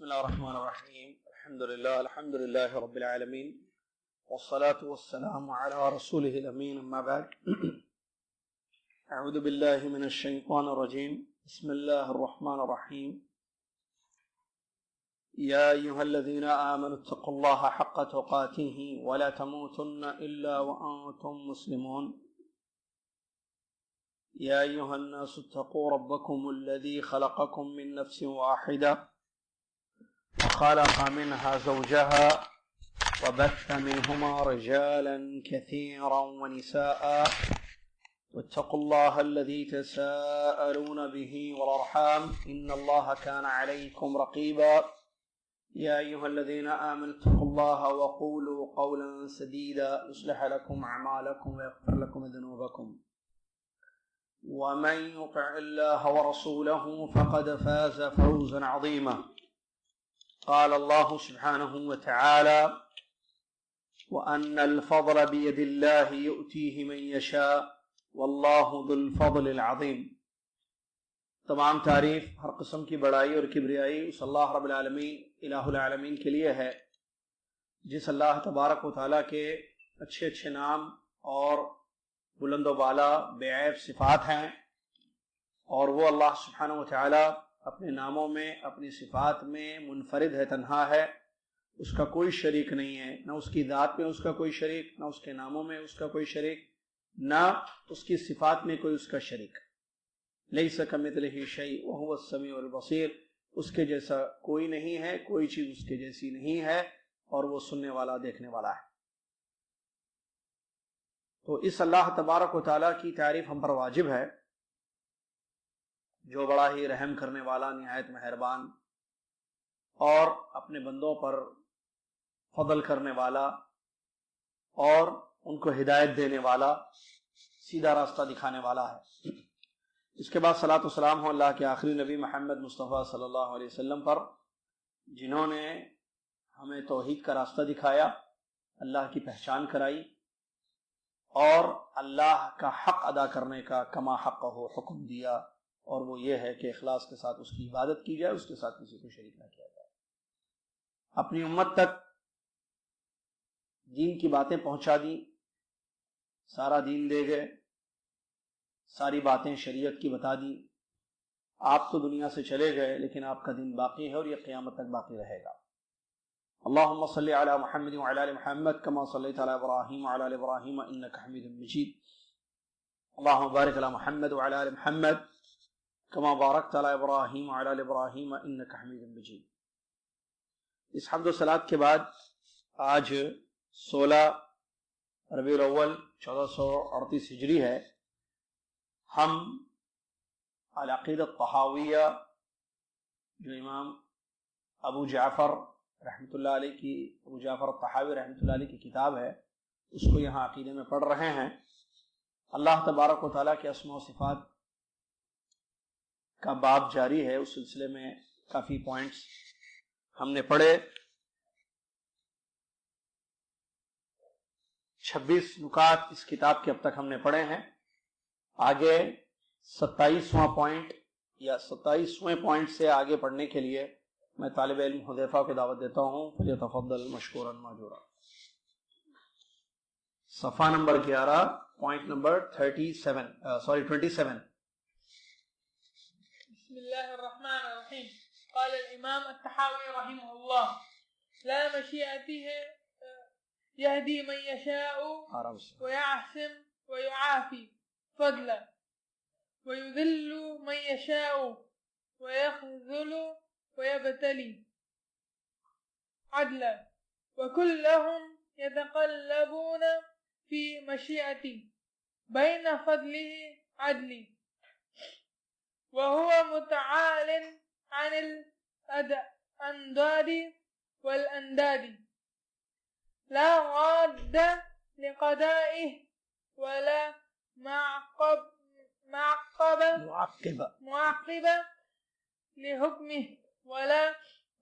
بسم الله الرحمن الرحيم. الحمد لله رب العالمين، والصلاة والسلام على رسوله الأمين. أما بعد، أعوذ بالله من الشيطان الرجيم. بسم الله الرحمن الرحيم. يا أيها الذين آمنوا اتقوا الله حق تقاته ولا تموتن إلا وأنتم مسلمون. يا أيها الناس اتقوا ربكم الذي خلقكم من نفس واحدة وخلق منها زوجها وبث منهما رجالا كثيرا ونساء واتقوا الله الذي تساءلون به والأرحام إن الله كان عليكم رقيبا. يا أيها الذين آمنوا اتقوا الله وقولوا قولا سديدا يصلح لكم أعمالكم ويغفر لكم ذنوبكم، ومن يطع الله ورسوله فقد فاز فوزا عظيما. قال الله سبحانه وتعالى: وأن الفضل بيد الله يؤتيه من يشاء والله ذو الفضل العظيم. تمام تعریف، ہر قسم کی بڑائی اور کبریائی اس اللہ رب العالمین الہ العالمین کے لیے ہے، جس اللہ تبارک و تعالیٰ کے اچھے اچھے نام اور بلند و بالا بے عیب صفات ہیں، اور وہ اللہ سبحانہ و تعالیٰ اپنے ناموں میں، اپنی صفات میں منفرد ہے، تنہا ہے، اس کا کوئی شریک نہیں ہے، نہ اس کی ذات میں اس کا کوئی شریک، نہ اس کے ناموں میں اس کا کوئی شریک، نہ اس کی صفات میں کوئی اس کا شریک۔ لیس کمثلہ شیء وہو السمیع البصیر، اس کے جیسا کوئی نہیں ہے، کوئی چیز اس کے جیسی نہیں ہے، اور وہ سننے والا، دیکھنے والا ہے۔ تو اس اللہ تبارک و تعالیٰ کی تعریف ہم پر واجب ہے، جو بڑا ہی رحم کرنے والا، نہایت مہربان، اور اپنے بندوں پر فضل کرنے والا، اور ان کو ہدایت دینے والا، سیدھا راستہ دکھانے والا ہے۔ اس کے بعد صلاۃ و سلام ہو اللہ کے آخری نبی محمد مصطفیٰ صلی اللہ علیہ وسلم پر، جنہوں نے ہمیں توحید کا راستہ دکھایا، اللہ کی پہچان کرائی، اور اللہ کا حق ادا کرنے کا کما حق ہو حکم دیا، اور وہ یہ ہے کہ اخلاص کے ساتھ اس کی عبادت کی جائے، اس کے ساتھ کسی کو شریک نہ کیا جائے۔ اپنی امت تک دین کی باتیں پہنچا دی، سارا دین دے گئے، ساری باتیں شریعت کی بتا دی۔ آپ تو دنیا سے چلے گئے، لیکن آپ کا دین باقی ہے، اور یہ قیامت تک باقی رہے گا۔ اللہم صلی علی محمد وعلی آل محمد کما صلیت علی ابراہیم وعلی آل ابراہیم انک حمید مجید۔ اللہم بارک علی محمد وعلی آل محمد کما بارکت علی ابراہیم وعلی آل ابراہیم انک حمید مجید۔ اس حمد و صلات کے بعد آج 16 ربیع الاول 1438 ہجری ہے۔ ہم العقیدہ الطحاویہ، جو امام ابو جعفر رحمۃ اللہ علیہ کی، ابو جعفر الطحاوی رحمۃ اللہ علیہ کی کتاب ہے، اس کو یہاں عقیدے میں پڑھ رہے ہیں۔ اللہ تبارک و تعالیٰ کے اسماء و صفات کا باب جاری ہے، اس سلسلے میں کافی پوائنٹس ہم نے پڑھے۔ 26 نکات اس کتاب کے اب تک ہم نے پڑھے ہیں۔ آگے 27واں پوائنٹ یا 27ویں پوائنٹ سے آگے پڑھنے کے لیے میں طالب علم حذیفہ کو دعوت دیتا ہوں، فلیتفضل مشکورا ماجورا۔ صفحہ نمبر 11، پوائنٹ نمبر 27۔ بسم الله الرحمن الرحيم. قال الإمام الطحاوي رحمه الله: لا مشيئته يهدي من يشاء ويعصم ويعافي فضلا، ويذل من يشاء ويخذل ويبتلي عدلا، وكلهم يتقلبون في مشيئتي بين فضله عدلي، وهو متعال عن الأنداد والأنداد، لا راد لقضائه ولا معقب لحكمه، ولا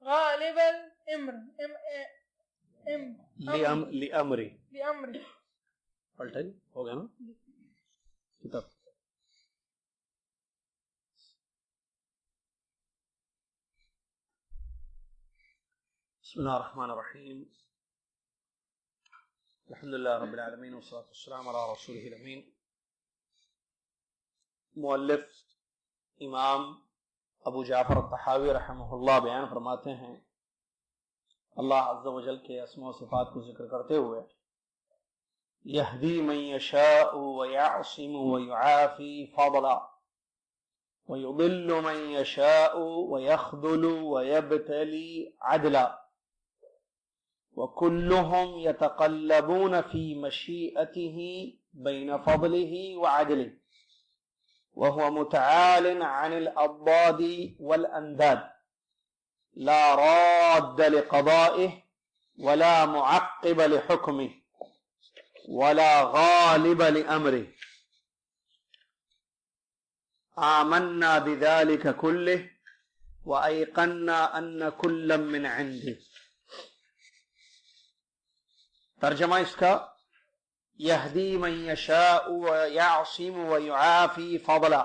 غالب لأمره۔ لأمره ہو گیا نا کتاب۔ بسم اللہ الرحمن الرحیم الحمدللہ رب العالمین والصلاة والسلام علی رسولہ الامین. مؤلف امام ابو جعفر الطحاوی رحمہ اللہ بیان فرماتے ہیں اللہ عز و جل کے اسماء و صفات کو ذکر کرتے ہوئے یہدی من یشاء ویعصم ویعافی فضلا ویضل من یشاء ویخذل ویبتلی عدلا وكلهم يتقلبون في مشيئته بين فضله وعدله وهو متعال عن الأضداد والأنداد لا راد لقضائه ولا معقب لحكمه ولا غالب لأمره آمنا بذلك كله وأيقنا أن كلا من عنده. ترجمہ اس کا یہدی من یشاء ویعصم ویعافی فضلا،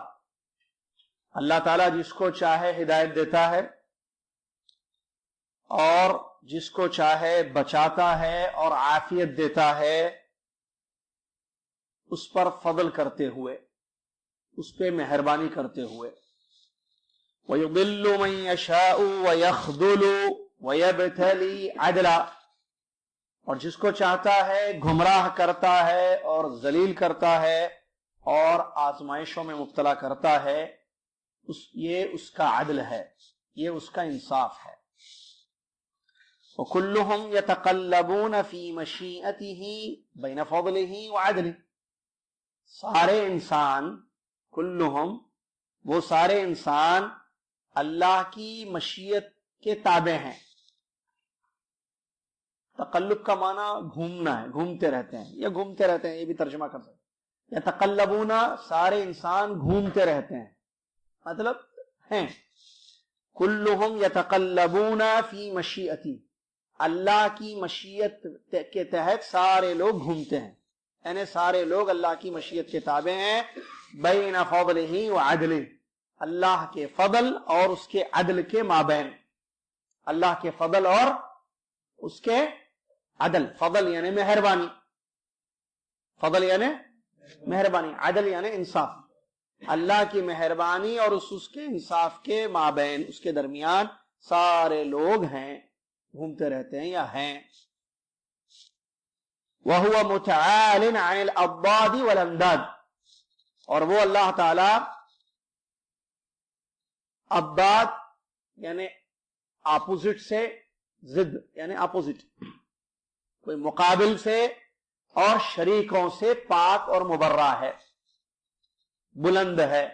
اللہ تعالیٰ جس کو چاہے ہدایت دیتا ہے اور جس کو چاہے بچاتا ہے اور عافیت دیتا ہے اس پر فضل کرتے ہوئے، اس پہ مہربانی کرتے ہوئے. وَيُضِلُّ مَن يَشَاءُ وَيَخْذُلُ وَيَبْتَلِي عَدْلًا، اور جس کو چاہتا ہے گمراہ کرتا ہے اور ذلیل کرتا ہے اور آزمائشوں میں مبتلا کرتا ہے. یہ اس کا عدل ہے، یہ اس کا انصاف ہے. وَكُلُّهُمْ يَتَقَلَّبُونَ فِي مَشِيئَتِهِ بَيْنَ فَضْلِهِ وَعَدْلِهِ، سارے انسان، کلہم وہ سارے انسان اللہ کی مشیت کے تابع ہیں. تقلب کا معنی گھومنا ہے، گھومتے رہتے ہیں یا گھومتے رہتے ہیں، یہ بھی ترجمہ کر سکتے ہیں. یا تقلبون، سارے انسان گھومتے رہتے ہیں، مطلب ہیں. کلہم یتقلبون فی مشیئتی، اللہ کی مشیت کے تحت سارے لوگ گھومتے ہیں، یعنی سارے لوگ اللہ کی مشیت کے تابع ہیں. بین فضلہ وعدلہ، اللہ کے فضل اور اس کے عدل کے مابین، اللہ کے فضل اور اس کے عدل. فضل یعنی مہربانی، فضل یعنی مہربانی، عدل یعنی انصاف. اللہ کی مہربانی اور اس کے انصاف کے مابین، اس کے درمیان سارے لوگ ہیں، گھومتے رہتے ہیں یا ہیں. وَهُوَ مُتَعَالٍ عَنِ الْأَضْدَادِ وَالْأَنْدَادِ، اور وہ اللہ تعالی اضداد یعنی اپوزٹ سے، ضد یعنی اپوزٹ، کوئی مقابل سے اور شریکوں سے پاک اور مبرہ ہے، بلند ہے.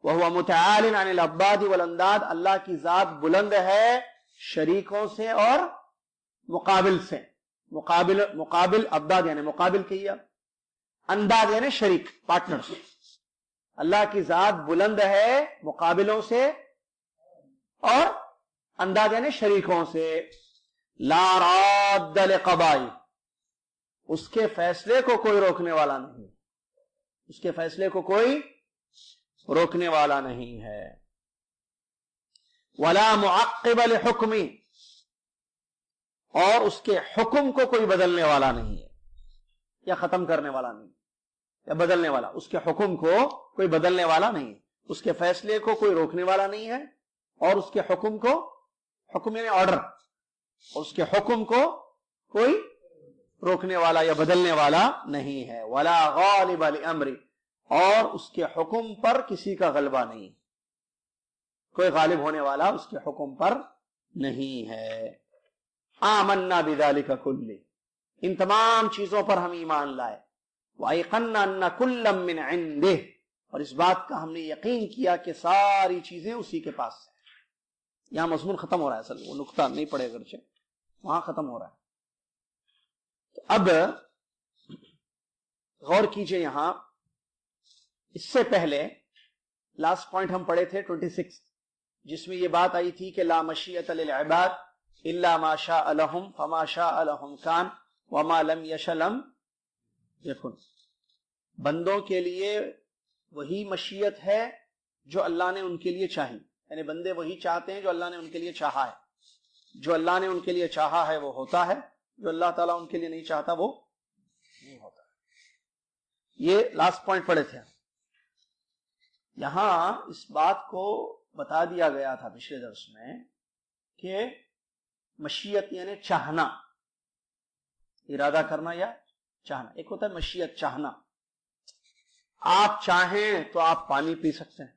وَهُوَ مُتَعَالٍ عَنِ الْأَضْدَادِ وَالْأَنْدَادِ، اللہ کی ذات بلند ہے شریکوں سے اور مقابل سے. مقابل اضداد یعنی مقابل کیا، انداد یعنی شریک، پارٹنرز. اللہ کی ذات بلند ہے مقابلوں سے اور انداز یعنی شریکوں سے. لا راد لقضائہ، اس کے فیصلے کو کوئی روکنے والا نہیں، اس کے فیصلے کو کوئی روکنے والا نہیں ہے. ولا معقب لحکمہ، اور اس کے حکم کو کوئی بدلنے والا نہیں ہے یا ختم کرنے والا نہیں یا بدلنے والا. اس کے حکم کو کوئی بدلنے والا نہیں ہے، اس کے فیصلے کو کوئی روکنے والا نہیں ہے، اور اس کے حکم کو، حکم یعنی آرڈر، اس کے حکم کو کوئی روکنے والا یا بدلنے والا نہیں ہے. ولا غالب لامرہ، اور اس کے حکم پر کسی کا غلبہ نہیں، کوئی غالب ہونے والا اس کے حکم پر نہیں ہے. آمنا بذلک کلہ، ان تمام چیزوں پر ہم ایمان لائے. وایقنا ان کلا من عنده، اور اس بات کا ہم نے یقین کیا کہ ساری چیزیں اسی کے پاس ہیں. یہاں مضمون ختم ہو رہا ہے، اصل وہ نقطہ نہیں پڑے گرچہ وہاں ختم ہو رہا ہے. تو اب غور کیجئے، یہاں اس سے پہلے لاسٹ پوائنٹ ہم پڑھے تھے 26، جس میں یہ بات آئی تھی کہ لا مشیۃ للعباد الا ما شاء لهم فما شاء لهم كان وما لم يشأ لم يكن. بندوں کے لیے وہی مشیت ہے جو اللہ نے ان کے لیے چاہی، یعنی بندے وہی چاہتے ہیں جو اللہ نے ان کے لیے چاہا ہے. جو اللہ نے ان کے لیے چاہا ہے وہ ہوتا ہے، جو اللہ تعالیٰ ان کے لیے نہیں چاہتا وہ نہیں ہوتا۔ یہ لاسٹ پوائنٹ پڑھے تھے۔ یہاں اس بات کو بتا دیا گیا تھا پچھلے درس میں کہ مشیت یعنی چاہنا، ارادہ کرنا یا چاہنا۔ ایک ہوتا ہے مشیت، چاہنا۔ آپ چاہیں تو آپ پانی پی سکتے ہیں،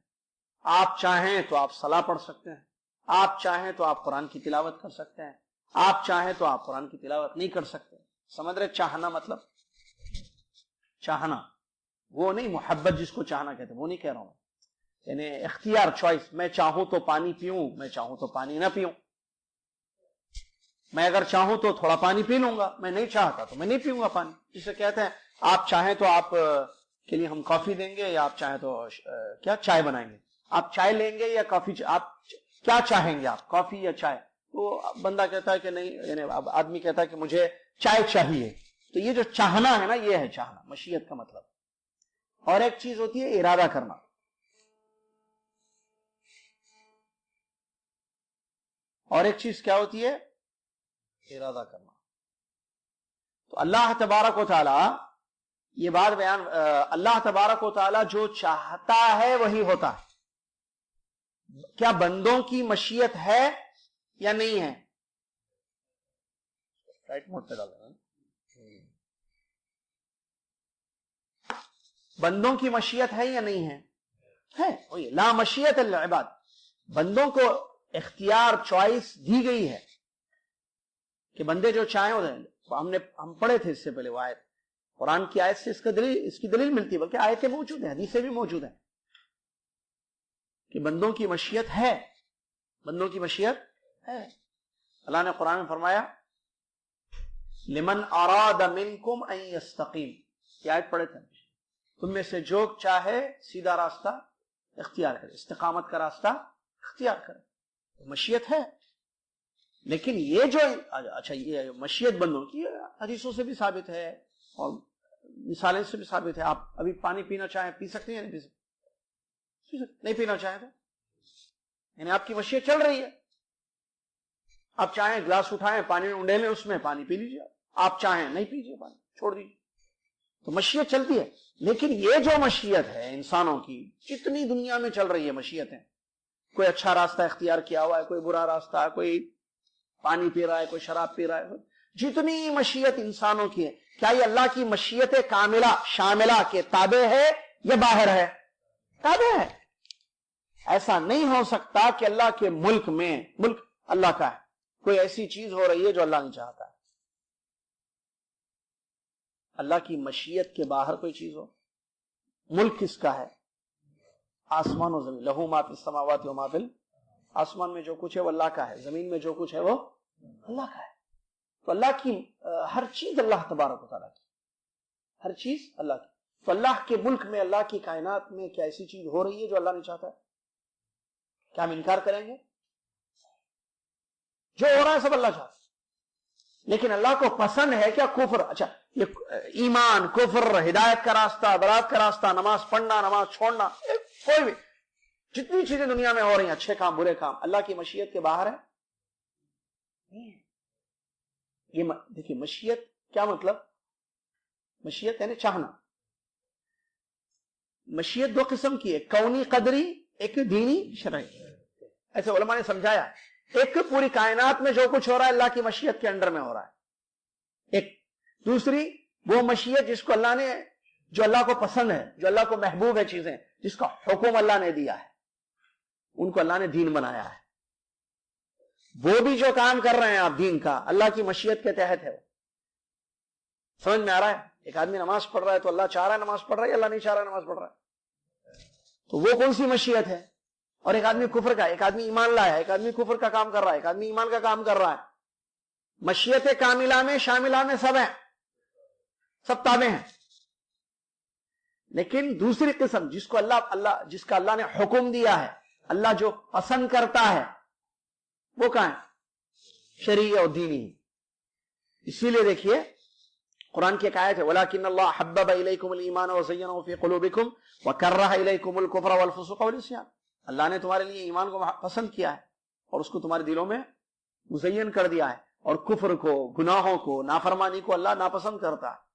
آپ چاہیں تو آپ صلاح پڑھ سکتے ہیں، آپ چاہیں تو آپ قرآن کی تلاوت کر سکتے ہیں، آپ چاہیں تو آپ قرآن کی تلاوت نہیں کر سکتے۔ سمجھ رہے؟ چاہنا مطلب چاہنا، وہ نہیں محبت جس کو چاہنا کہتے وہ نہیں کہہ رہا ہوں، یعنی اختیار، چوائس۔ میں چاہوں تو پانی پیوں، میں چاہوں تو پانی نہ پیوں، میں اگر چاہوں تو تھوڑا پانی پی لوں گا، میں نہیں چاہتا تو میں نہیں پیوں گا پانی۔ جسے کہتے ہیں آپ چاہیں تو آپ کے لیے ہم کافی دیں گے، یا آپ چاہیں تو کیا چائے بنائیں گے، آپ چائے لیں گے یا کافی، آپ کیا چاہیں گے، آپ کافی یا چائے؟ تو بندہ کہتا ہے کہ نہیں، یعنی آدمی کہتا ہے کہ مجھے چائے چاہیے۔ تو یہ جو چاہنا ہے نا، یہ ہے چاہنا، مشیت کا مطلب۔ اور ایک چیز ہوتی ہے ارادہ کرنا۔ اور ایک چیز کیا ہوتی ہے؟ ارادہ کرنا۔ تو اللہ تبارک و تعالی، یہ بات بیان، اللہ تبارک و تعالی جو چاہتا ہے وہی ہوتا ہے۔ کیا بندوں کی مشیت ہے یا نہیں ہے؟ رائٹ موڈ پہ ڈال دینا۔ بندوں کی مشیت ہے یا نہیں ہے؟ ہے۔ لا مشیت للعباد، بندوں کو اختیار، چوائس دی گئی ہے کہ بندے جو چاہیں ہم پڑھے تھے اس سے پہلے وہ آیت، قرآن کی آیت سے اس کی دلیل ملتی ہے، بلکہ آیتیں موجود ہیں، حدیثیں بھی موجود ہیں کہ بندوں کی مشیت ہے، بندوں کی مشیت ہے۔ اللہ نے قرآن میں فرمایا لمن اراد منکم ان یستقیم، یہ آیت پڑھے تھے، تم میں سے جو چاہے سیدھا راستہ اختیار کرے، استقامت کا راستہ اختیار کرے، مشیت ہے۔ لیکن یہ جو اچھا یہ مشیت بندوں کی حدیثوں سے بھی ثابت ہے اور مثالیں سے بھی ثابت ہے۔ آپ ابھی پانی پینا چاہیں پی سکتے ہیں یا نہیں پی سکتے؟ نہیں پینا چاہیں تو یعنی آپ کی مشیت چل رہی ہے۔ آپ چاہیں گلاس اٹھائیں، پانی انڈیلیں، اس میں پانی پی لیجیے، آپ چاہیں نہیں پیجیے، پانی چھوڑ دیجیے، تو مشیت چلتی ہے۔ لیکن یہ جو مشیت ہے انسانوں کی، جتنی دنیا میں چل رہی ہے مشیتیں، کوئی اچھا راستہ اختیار کیا ہوا ہے، کوئی برا راستہ ہے، کوئی پانی پی رہا ہے، کوئی شراب پی رہا ہے، جتنی مشیت انسانوں کی ہے، کیا یہ اللہ کی مشیت کاملہ شاملہ کے تابع ہے یا باہر ہے؟ تابع ہے۔ ایسا نہیں ہو سکتا کہ اللہ کے ملک میں، ملک اللہ کا ہے، کوئی ایسی چیز ہو رہی ہے جو اللہ نہیں چاہتا ہے۔ اللہ کی مشیت کے باہر کوئی چیز ہو؟ ملک کس کا ہے؟ آسمان و زمین، لہو ما فی السماوات و ما فی الارض، آسمان میں جو کچھ ہے وہ اللہ کا ہے، زمین میں جو کچھ ہے وہ اللہ کا ہے۔ تو اللہ کی ہر چیز اللہ تبارک و تعالیٰ کی، ہر چیز اللہ کی۔ تو اللہ کے ملک میں، اللہ کی کائنات میں کیا ایسی چیز ہو رہی ہے جو اللہ نہیں چاہتا ہے؟ کیا ہم انکار کریں گے؟ جو ہو رہا ہے سب اللہ چاہتا ہے، لیکن اللہ کو پسند ہے کیا کفر؟ اچھا یہ ایمان، کفر، ہدایت کا راستہ، برات کا راستہ، نماز پڑھنا، نماز چھوڑنا، کوئی بھی جتنی چیزیں دنیا میں ہو رہی ہیں، اچھے کام برے کام، اللہ کی مشیت کے باہر ہے؟ یہ دیکھیے مشیت کیا مطلب؟ مشیت یعنی چاہنا۔ مشیت دو قسم کی ہے، کونی قدری، ایک دینی شرعی۔ ایسے علماء نے سمجھایا، ایک پوری کائنات میں جو کچھ ہو رہا ہے اللہ کی مشیت کے انڈر میں ہو رہا ہے، ایک دوسری وہ مشیت جس کو اللہ نے، جو اللہ کو پسند ہے، جو اللہ کو محبوب ہے، چیزیں جس کا حکم اللہ نے دیا ہے، ان کو اللہ نے دین بنایا ہے۔ وہ بھی جو کام کر رہے ہیں آپ دین کا، اللہ کی مشیت کے تحت ہے۔ وہ سمجھ میں آ رہا ہے؟ ایک آدمی نماز پڑھ رہا ہے تو اللہ چاہ رہا ہے نماز پڑھ رہا ہے، اللہ نہیں چاہ رہا ہے نماز پڑھ رہا ہے، تو وہ کون سی مشیت ہے؟ اور ایک آدمی کفر کا، ایک آدمی ایمان لایا ہے، ایک آدمی کفر کا کام کر رہا ہے، ایک آدمی ایمان کا کام کر رہا ہے۔ مشیت کاملہ میں، شاملہ میں سب ہیں، سب تابع ہیں۔ لیکن دوسری قسم جس کو جس کا اللہ نے حکم دیا ہے، اللہ جو پسند کرتا ہے، وہ کہاں ہے؟ شرعی اور دینی۔ اسی لیے دیکھیے قرآن کی ایک آیت ہے وَلَكِنَّ اللَّهَ حَبَّبَ إِلَيْكُمُ الْإِيمَانَ وَزَيَّنَهُ فِي قُلُوبِكُمْ وَكَرَّهَ إِلَيْكُمُ الْكُفْرَ وَالْفُسُوقَ وَالْعِصْيَانَ، اللہ نے تمہارے لیے ایمان کو پسند کیا ہے اور اس کو تمہارے دلوں میں مزین کر دیا ہے، اور کفر کو، گناہوں کو، نافرمانی کو اللہ ناپسند کرتا ہے.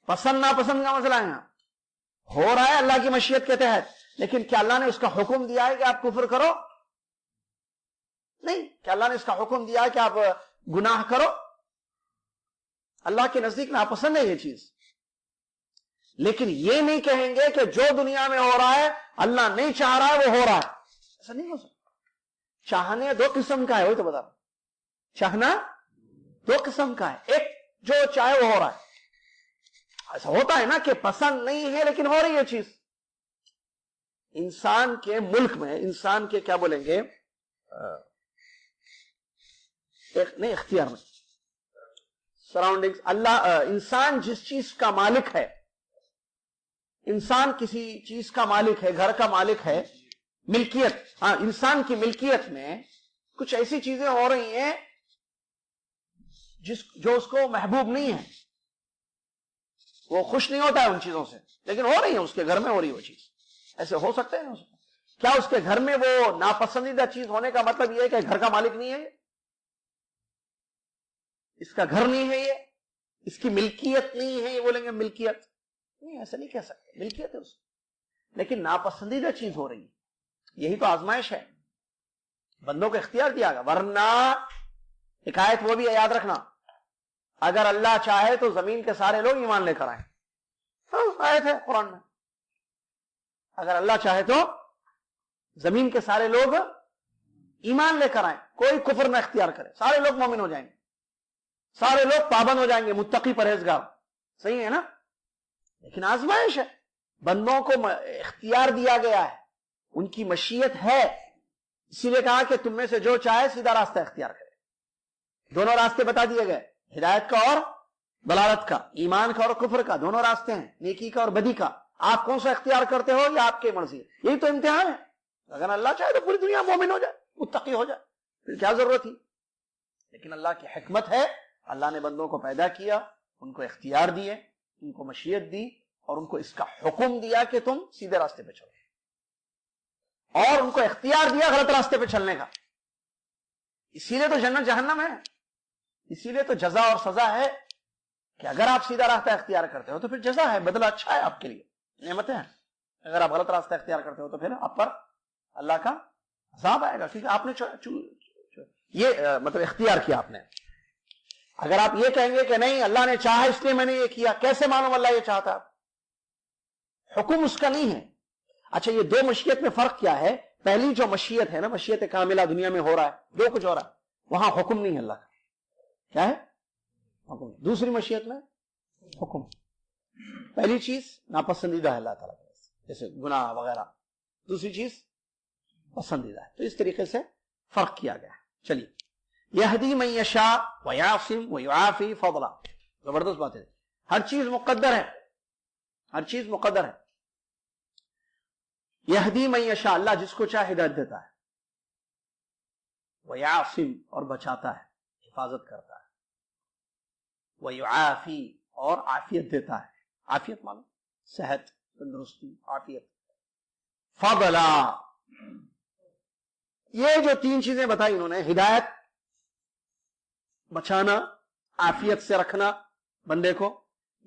پسند ناپسند کا مسئلہ ہے، ہو رہا ہے اللہ کی مشیت کے تحت، لیکن کیا اللہ نے اس کا حکم دیا ہے کہ آپ کفر کرو؟ نہیں. کیا اللہ نے اس کا حکم دیا ہے کہ آپ گناہ کرو؟ اللہ کے نزدیک ناپسند ہے یہ چیز. لیکن یہ نہیں کہیں گے کہ جو دنیا میں ہو رہا ہے اللہ نہیں چاہ رہا ہے وہ ہو رہا ہے. ایسا نہیں ہو سکتا. چاہنے دو قسم کا ہے، وہی تو بتا رہا ہوں. چاہنا دو قسم کا ہے، ایک جو چاہے وہ ہو رہا ہے. ایسا ہوتا ہے نا کہ پسند نہیں ہے لیکن ہو رہی ہے چیز. انسان کے ملک میں، انسان کے کیا بولیں گے، نہیں اختیار میں، سراؤنڈنگز، اللہ انسان جس چیز کا مالک ہے، انسان کسی چیز کا مالک ہے، گھر کا مالک ہے، ملکیت، انسان کی ملکیت میں کچھ ایسی چیزیں ہو رہی ہیں جو اس کو محبوب نہیں ہے، وہ خوش نہیں ہوتا ہے ان چیزوں سے، لیکن ہو رہی ہیں، اس کے گھر میں ہو رہی ہے وہ چیز. ایسے ہو سکتے ہیں؟ کیا اس کے گھر میں وہ ناپسندیدہ چیز ہونے کا مطلب یہ ہے کہ گھر کا مالک نہیں ہے، اس کا گھر نہیں ہے، یہ اس کی ملکیت نہیں ہے، یہ بولیں گے ملکیت نہیں، ایسا نہیں کہہ سکتے، ملکیت ہے اس کی، لیکن ناپسندیدہ چیز ہو رہی ہے. یہی تو آزمائش ہے، بندوں کو اختیار دیا گا. ورنہ ایک آیت وہ بھی یاد رکھنا، اگر اللہ چاہے تو زمین کے سارے لوگ ایمان لے کر آئیں. آیت ہے قرآن میں، اگر اللہ چاہے تو زمین کے سارے لوگ ایمان لے کر آئیں، کوئی کفر نہ اختیار کرے، سارے لوگ مومن ہو جائیں گے، سارے لوگ پابند ہو جائیں گے، متقی پرہیزگار. صحیح ہے نا؟ لیکن آزمائش ہے، بندوں کو اختیار دیا گیا ہے، ان کی مشیت ہے، اسی لیے کہا کہ تم میں سے جو چاہے سیدھا راستہ اختیار کرے. دونوں راستے بتا دیے گئے، ہدایت کا اور ضلالت کا، ایمان کا اور کفر کا، دونوں راستے ہیں، نیکی کا اور بدی کا. آپ کون سا اختیار کرتے ہو یہ آپ کی مرضی ہے، یہی تو امتحان ہے. اگر اللہ چاہے تو پوری دنیا مومن ہو جائے، متقی ہو جائے، پھر کیا ضرورت تھی؟ لیکن اللہ کی حکمت ہے، اللہ نے بندوں کو پیدا کیا، ان کو اختیار دیے، ان کو مشیت دی، اور ان کو اس کا حکم دیا کہ تم سیدھے راستے پہ چلو، اور ان کو اختیار دیا غلط راستے پہ چلنے کا. اسی لیے تو جنت جہنم ہے، اسی لیے تو جزا اور سزا ہے کہ اگر آپ سیدھا راستہ اختیار کرتے ہو تو پھر جزا ہے، بدلہ اچھا ہے آپ کے لیے، نعمتیں ہیں. اگر آپ غلط راستہ اختیار کرتے ہو تو پھر آپ پر اللہ کا عذاب آئے گا، کیونکہ آپ نے یہ مطلب اختیار کیا آپ نے. اگر آپ یہ کہیں گے کہ نہیں اللہ نے چاہا اس لیے میں نے یہ کیا، کیسے معلوم اللہ یہ چاہتا؟ حکم اس کا نہیں ہے. اچھا، یہ دو مشیت میں فرق کیا ہے؟ پہلی جو مشیت ہے نا، مشیت کاملہ، دنیا میں ہو رہا ہے جو کچھ ہو رہا ہے، وہاں حکم نہیں ہے اللہ کا. کیا ہے؟ حکم. دوسری مشیت میں حکم. پہلی چیز ناپسندیدہ ہے اللہ تعالیٰ کی، جیسے گناہ وغیرہ، دوسری چیز پسندیدہ ہے. تو اس طریقے سے فرق کیا گیا ہے. چلیے، یہدی من یشاء ویعصم ویعافی فضلا. زبردست بات ہے، ہر چیز مقدر ہے، ہر چیز مقدر ہے. یہدی من یشاء، اللہ جس کو چاہے ہدایت دیتا ہے، ویعصم اور بچاتا ہے، حفاظت کرتا ہے، ویعافی اور عافیت دیتا ہے. عافیت معلوم صحت، تندرستی، عافیت. فضلا، یہ جو تین چیزیں بتائی انہوں نے، ہدایت، بچانا، عافیت سے رکھنا بندے کو،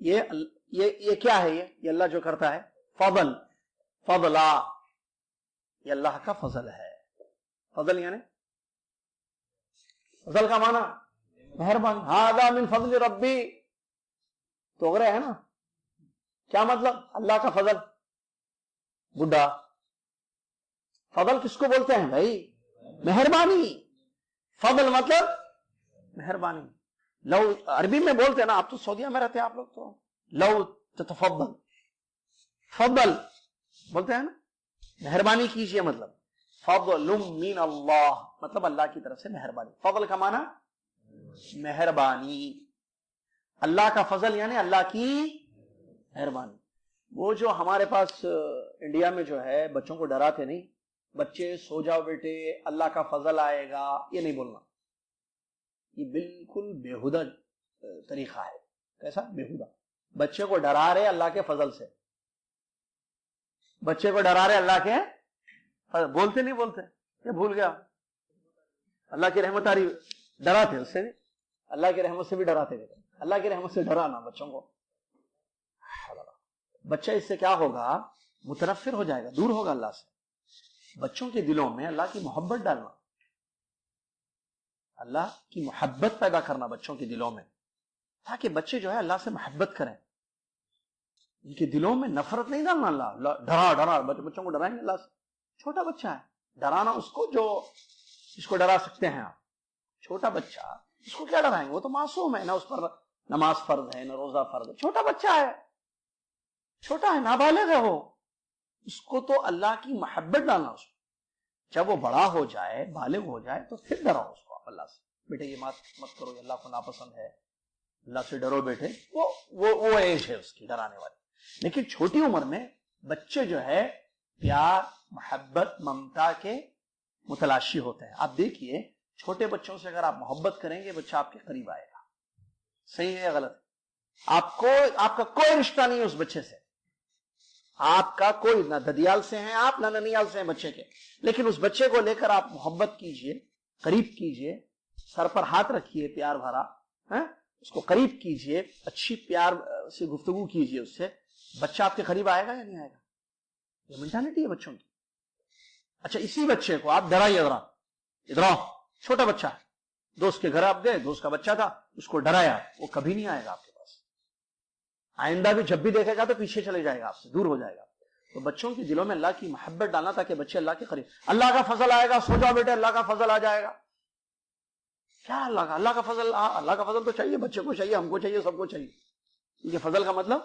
یہ کیا ہے؟ یہ اللہ جو کرتا ہے. فضل، فضلا، یہ اللہ کا فضل ہے. فضل یعنی، فضل کا معنی مہربانی. ھذا من فضل ربی، تو غرے ہے نا، کیا مطلب؟ اللہ کا فضل. بڈھا، فضل کس کو بولتے ہیں بھائی؟ مہربانی. فضل مطلب مہربانی. لو عربی میں بولتے ہیں نا، آپ تو سعودیہ میں رہتے ہیں آپ لوگ، تو لو تتفضل، فضل بولتے ہیں نا، مہربانی کیجئے، مطلب فضل من اللہ، مطلب اللہ کی طرف سے مہربانی. فضل کا معنی مہربانی. اللہ کا فضل یعنی اللہ کی مہربانی. وہ جو ہمارے پاس انڈیا میں جو ہے بچوں کو ڈراتے نہیں، بچے سو جاؤ بیٹے اللہ کا فضل آئے گا، یہ نہیں بولنا. یہ بالکل بیہودہ طریقہ ہے. کیسا بیہودہ؟ بچے کو ڈرا رہے اللہ کے فضل سے، بچے کو ڈرا رہے اللہ کے فضل. بولتے نہیں بولتے، یہ بھول گیا. اللہ کی رحمت آ رہی، ڈراتے اس سے بھی، اللہ کی رحمت سے بھی ڈراتے رہتے، اللہ کی رحمت سے ڈرانا بچوں کو. بچہ اس سے کیا ہوگا؟ متنفر ہو جائے گا، دور ہوگا اللہ سے. بچوں کے دلوں میں اللہ کی محبت ڈالنا، اللہ کی محبت پیدا کرنا بچوں کے دلوں میں، تاکہ بچے جو ہے اللہ سے محبت کریں. ان کے دلوں میں نفرت نہیں ڈالنا. اللہ ڈرا بچوں کو ڈرائیں گے اللہ سے؟ چھوٹا بچہ ہے، ڈرانا اس کو جو اس کو ڈرا سکتے ہیں آپ. چھوٹا بچہ اس کو کیا ڈرائیں گے؟ وہ تو معصوم ہے، نہ اس پر نماز فرض ہے نہ روزہ فرض ہے. چھوٹا بچہ ہے، چھوٹا ہے، نابالغ ہے وہ. اس کو تو اللہ کی محبت ڈالنا اس کو. جب وہ بڑا ہو جائے، بالغ ہو جائے، تو پھر ڈراؤ اس کو آپ اللہ سے. بیٹے یہ مت کرو، یہ اللہ کو ناپسند ہے، اللہ سے ڈرو بیٹے. وہ ایج ہے اس کی ڈرانے والی. لیکن چھوٹی عمر میں بچے جو ہے پیار، محبت، ممتا کے متلاشی ہوتے ہیں. آپ دیکھیے چھوٹے بچوں سے اگر آپ محبت کریں گے، بچہ آپ کے قریب آئے گا. صحیح ہے یا غلط؟ آپ کا کوئی رشتہ نہیں ہے اس بچے سے، آپ کا کوئی، نہ ددیال سے ہیں آپ، نہ ننیال سے ہیں بچے کے. لیکن اس بچے کو لے کر آپ محبت کیجئے، قریب کیجئے، سر پر ہاتھ رکھیے پیار بھرا، اس کو قریب کیجئے، اچھی پیار سے گفتگو کیجئے اس سے. بچہ آپ کے قریب آئے گا یا نہیں آئے گا؟ یہ مینٹالٹی ہے بچوں کی. اچھا اسی بچے کو آپ ڈرائیے، ادھر آؤ، چھوٹا بچہ ہے، دوست کے گھر آپ گئے، دوست کا بچہ تھا، اس کو ڈرایا، وہ کبھی نہیں آئے گا آپ کے پاس. آئندہ بھی جب بھی دیکھے گا تو پیچھے چلے جائے گا، آپ سے دور ہو جائے گا. تو بچوں کے دلوں میں اللہ کی محبت ڈالنا تاکہ بچے اللہ کے قریب. اللہ کا فضل آئے گا، سو جاؤ بیٹے، اللہ کا فضل آ جائے گا. کیا اللہ کا فضل؟ اللہ کا فضل تو چاہیے، بچے کو چاہیے، ہم کو چاہیے، سب کو چاہیے. کیونکہ فضل کا مطلب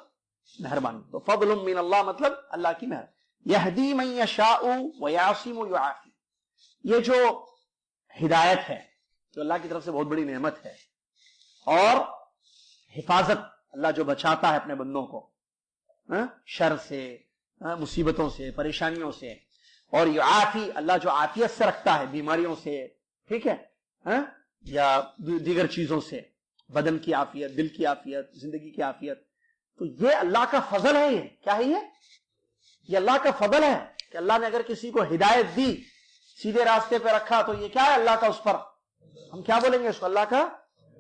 مہربانی. تو فضل من اللہ مطلب اللہ کی مہر. یہدی من یشاء ویعصم ویعافی. یہ جو ہدایت ہے جو اللہ کی طرف سے بہت بڑی نعمت ہے، اور حفاظت، اللہ جو بچاتا ہے اپنے بندوں کو شر سے، مصیبتوں سے، پریشانیوں سے، اور یعافی، اللہ جو عافیت سے رکھتا ہے، بیماریوں سے، ٹھیک ہے، یا دیگر چیزوں سے، بدن کی عافیت، دل کی عافیت، زندگی کی عافیت. تو یہ اللہ کا فضل ہے. یہ کیا ہے؟ یہ اللہ کا فضل ہے کہ اللہ نے اگر کسی کو ہدایت دی، سیدھے راستے پہ رکھا، تو یہ کیا ہے؟ اللہ کا اس پر، ہم کیا بولیں گے اس کو؟ اللہ کا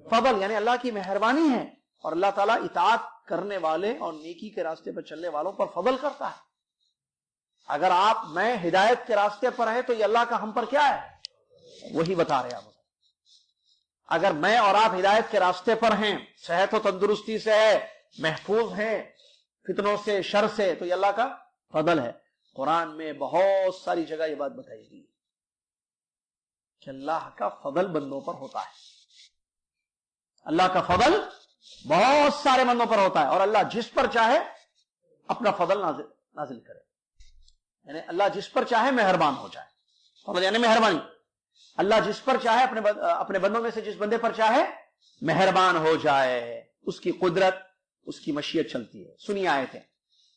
فضل، یعنی اللہ کی مہربانی ہے. اور اللہ تعالیٰ اطاعت کرنے والے اور نیکی کے راستے پر چلنے والوں پر فضل کرتا ہے. اگر آپ میں ہدایت کے راستے پر ہے تو یہ اللہ کا ہم پر کیا ہے؟ وہی بتا رہے ہیں. اگر میں اور آپ ہدایت کے راستے پر ہیں، صحت و تندرستی سے ہے، محفوظ ہیں فتنوں سے، شر سے، تو یہ اللہ کا فضل ہے. قرآن میں بہت ساری جگہ یہ بات بتائی گئی کہ اللہ کا فضل بندوں پر ہوتا ہے. اللہ کا فضل بہت سارے بندوں پر ہوتا ہے، اور اللہ جس پر چاہے اپنا فضل نازل کرے. یعنی اللہ جس پر چاہے مہربان ہو جائے. فضل یعنی مہربانی. اللہ جس پر چاہے اپنے بندوں میں سے جس بندے پر چاہے مہربان ہو جائے. اس کی قدرت، اس کی مشیت چلتی ہے. سنیے آیتیں.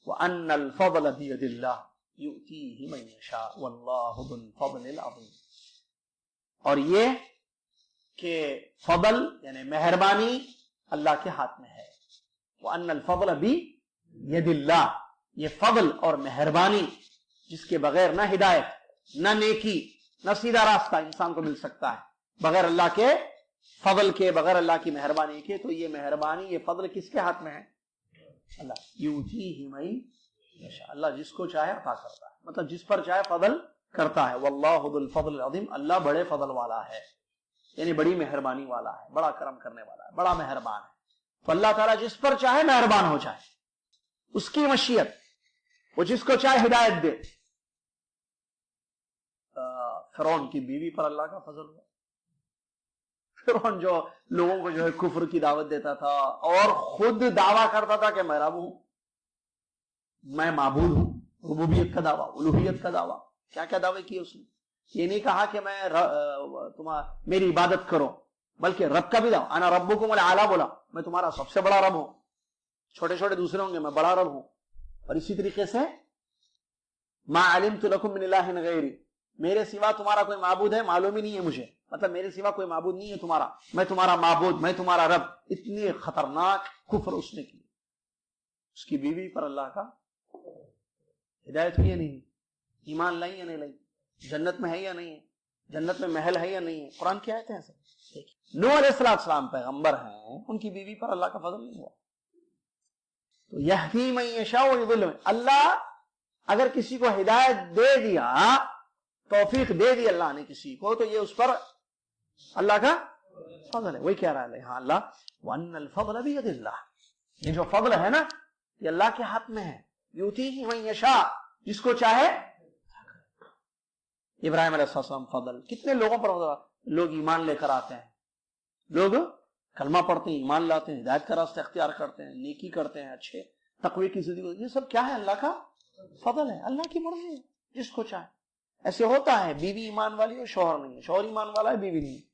وَأَنَّ الْفَضْلَ بِيَدِ اللَّهِ يُؤْتِيهِ مَن يَشَاءُ وَاللَّهُ ذُو الْفَضْلِ الْعَظِيمِ. اور یہ کہ فضل یعنی مہربانی اللہ کے ہاتھ میں ہے. وَأَنَّ الْفَضْلَ بِيَدِ اللَّهِ. یہ فضل اور مہربانی جس کے بغیر نہ ہدایت، نہ نیکی، نہ سیدھا راستہ انسان کو مل سکتا ہے بغیر اللہ کے فضل کے، بغیر اللہ کی مہربانی کے. تو یہ مہربانی، یہ فضل کس کے ہاتھ میں ہے؟ اللہ. یؤتیہ من یشاء. اللہ جس کو چاہے عطا کرتا ہے، مطلب جس پر چاہے فضل کرتا ہے. واللہ ذو الفضل العظیم. اللہ بڑے فضل والا ہے، یعنی بڑی مہربانی والا ہے، بڑا کرم کرنے والا ہے، بڑا مہربان ہے. تو اللہ تعالیٰ جس پر چاہے مہربان ہو جائے، اس کی مشیت، وہ جس کو چاہے ہدایت دے. فرعون کی بیوی پر اللہ کا فضل ہوا. فرعون جو لوگوں کو جو ہے کفر کی دعوت دیتا تھا اور خود دعویٰ کرتا تھا کہ میں رب ہوں، میں معبود ہوں. ربوبیت کا دعویٰ، الوہیت کا دعویٰ، کیا کیا دعوے کیے اس نے. یہ نہیں کہا کہ میں میری عبادت کرو، بلکہ رب کا بھی دعویٰ. انا ربکم الاعلی بولا، میں تمہارا سب سے بڑا رب ہوں. چھوٹے چھوٹے دوسرے ہوں گے، میں بڑا رب ہوں. اور اسی طریقے سے ما علمت لکم من الہ غیری، میرے سوا تمہارا کوئی معبود ہے معلوم ہی نہیں ہے مجھے، مطلب میرے سوا کوئی معبود نہیں ہے تمہارا، میں تمہارا معبود، میں تمہارا رب. اتنی خطرناک کفر اس نے کی. اس کی بیوی پر اللہ کا ہدایت ہوئی یا نہیں، ایمان لائی یا نہیں لائی، جنت میں ہے یا نہیں ہے. جنت میں محل ہے یا نہیں ہے؟ قرآن کی آیتیں ہیں سب. نوح علیہ السلام پیغمبر ہیں، ان کی بیوی پر اللہ کا فضل نہیں ہوا. تو یہدی من یشاء ویضل من، اللہ اگر کسی کو ہدایت دے دیا، توفیق دے دی اللہ نے کسی کو، تو یہ اس پر اللہ کا فضل ہے. وہی کہہ رہا ہے ہاں اللہ وَأَنَّ الْفَضْلَ بِيَدِ اللَّهِ، یہ جو فضل ہے نا یہ اللہ کے ہاتھ میں ہے. یؤتیہ من یشاء، جس کو چاہے. ابراہیم علیہ السلام فضل کتنے لوگوں پر ہوگا. لوگ ایمان لے کر آتے ہیں، لوگ کلمہ پڑھتے ہیں، ایمان لاتے ہیں، ہدایت کا راستہ اختیار کرتے ہیں، نیکی کرتے ہیں، اچھے تقوی کی زندگی. یہ سب کیا ہے؟ اللہ کا فضل ہے، اللہ کی مرضی ہے، جس کو چاہے. ایسے ہوتا ہے بیوی ایمان والی اور شوہر نہیں ہے، شوہر ایمان والا ہے بیوی نہیں ہے،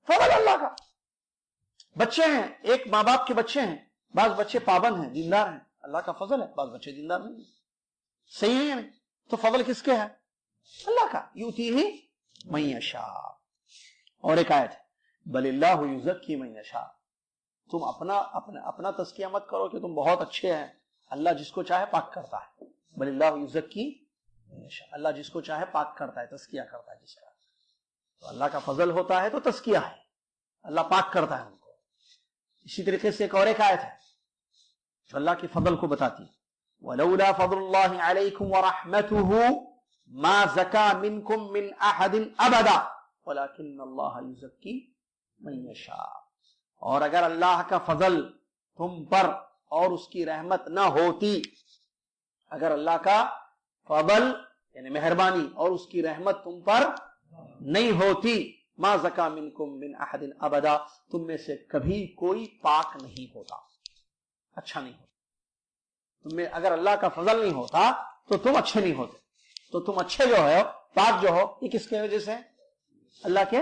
فضل اللہ کا. بچے ہیں، ایک ماں باپ کے بچے ہیں، بعض بچے پابند ہیں، دیندار ہیں، اللہ کا فضل ہے. بعض بچے دیندار نہیں ہیں، صحیح ہے. تو فضل کس کے ہے؟ اللہ کا. یؤتیہ من یشاء. اور ایک آیت ہے بل اللہ یزکی من یشاء، تم اپنا تزکیہ مت کرو کہ تم بہت اچھے ہیں، اللہ جس کو چاہے پاک کرتا ہے. بل اللہ یزکی من یشاء، اللہ جس کو چاہے پاک کرتا ہے، تزکیہ کرتا ہے جس کا. تو اللہ کا فضل ہوتا ہے تو تزکیہ ہے، اللہ پاک کرتا ہے ان کو. اسی طریقے سے ایک اور ایک آیت ہے جو اللہ کے فضل کو بتاتی ہے وَلَوْلَا فَضْلُ اللَّهِ عَلَيْكُمْ وَرَحْمَتُهُ مَا زَكَى مِنْكُمْ مِنْ أَحَدٍ أَبَدًا وَلَكِنَّ اللَّهَ يُزَكِّي مَن يَشَاءُ. اور اگر اللہ کا فضل تم پر اور اس کی رحمت نہ ہوتی، اگر اللہ کا فضل یعنی مہربانی اور اس کی رحمت تم پر نہیں ہوتی، ما زکا منکم من احد ابدا، تم میں سے کبھی کوئی پاک نہیں ہوتا، اچھا نہیں ہوتا. تم میں اگر اللہ کا فضل نہیں ہوتا تو تم اچھے نہیں ہوتے. تو تم اچھے جو ہے، پاک جو ہو، یہ کس کی وجہ سے؟ اللہ کے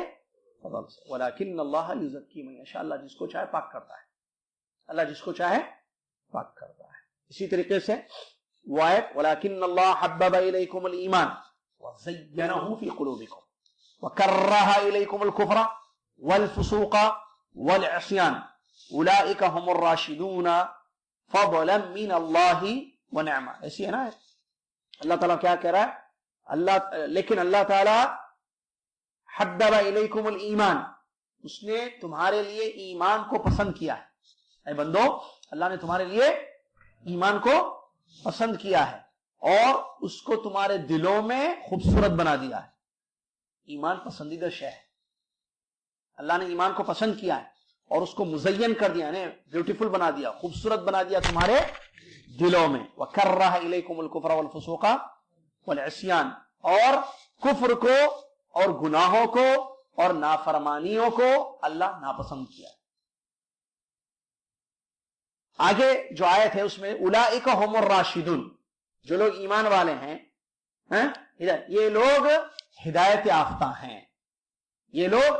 فضل سے. ولکن اللہ یزکی من یشاء، اللہ جس کو چاہے پاک کرتا ہے، اللہ جس کو چاہے پاک کرتا ہے. اسی طریقے سے وہ آیت ولکن اللہ حبب الیکم الایمان وزینہ فی قلوبکم وکرہ الیکم الکفر والفسوق والعصیان اولئک هم الراشدون فضلا من اللہ ونعمہ. ایسی ہے نا اللہ تعالیٰ کیا کہہ رہا ہے؟ لیکن اللہ تعالیٰ حبب الیکم الایمان، اس نے تمہارے لیے ایمان کو پسند کیا ہے. اے بندو، اللہ نے تمہارے لیے ایمان کو پسند کیا ہے اور اس کو تمہارے دلوں میں خوبصورت بنا دیا ہے. ایمان پسندیدہ شے ہے. اللہ نے ایمان کو پسند کیا ہے اور اس کو مزین کر دیا، یعنی بیوٹیفل بنا دیا، خوبصورت بنا دیا تمہارے دلوں میں. وَكَرَّهَ إِلَيْكُمُ الْكُفْرَ وَالْفُسُوقَ وَالْعِصْيَانَ، اور کفر کو اور گناہوں کو اور نافرمانیوں کو اللہ ناپسند کیا. آگے جو آیت ہے اس میں اولئک هم الراشدون، جو لوگ ایمان والے ہیں، یہ لوگ ہدایت یافتہ ہیں، یہ لوگ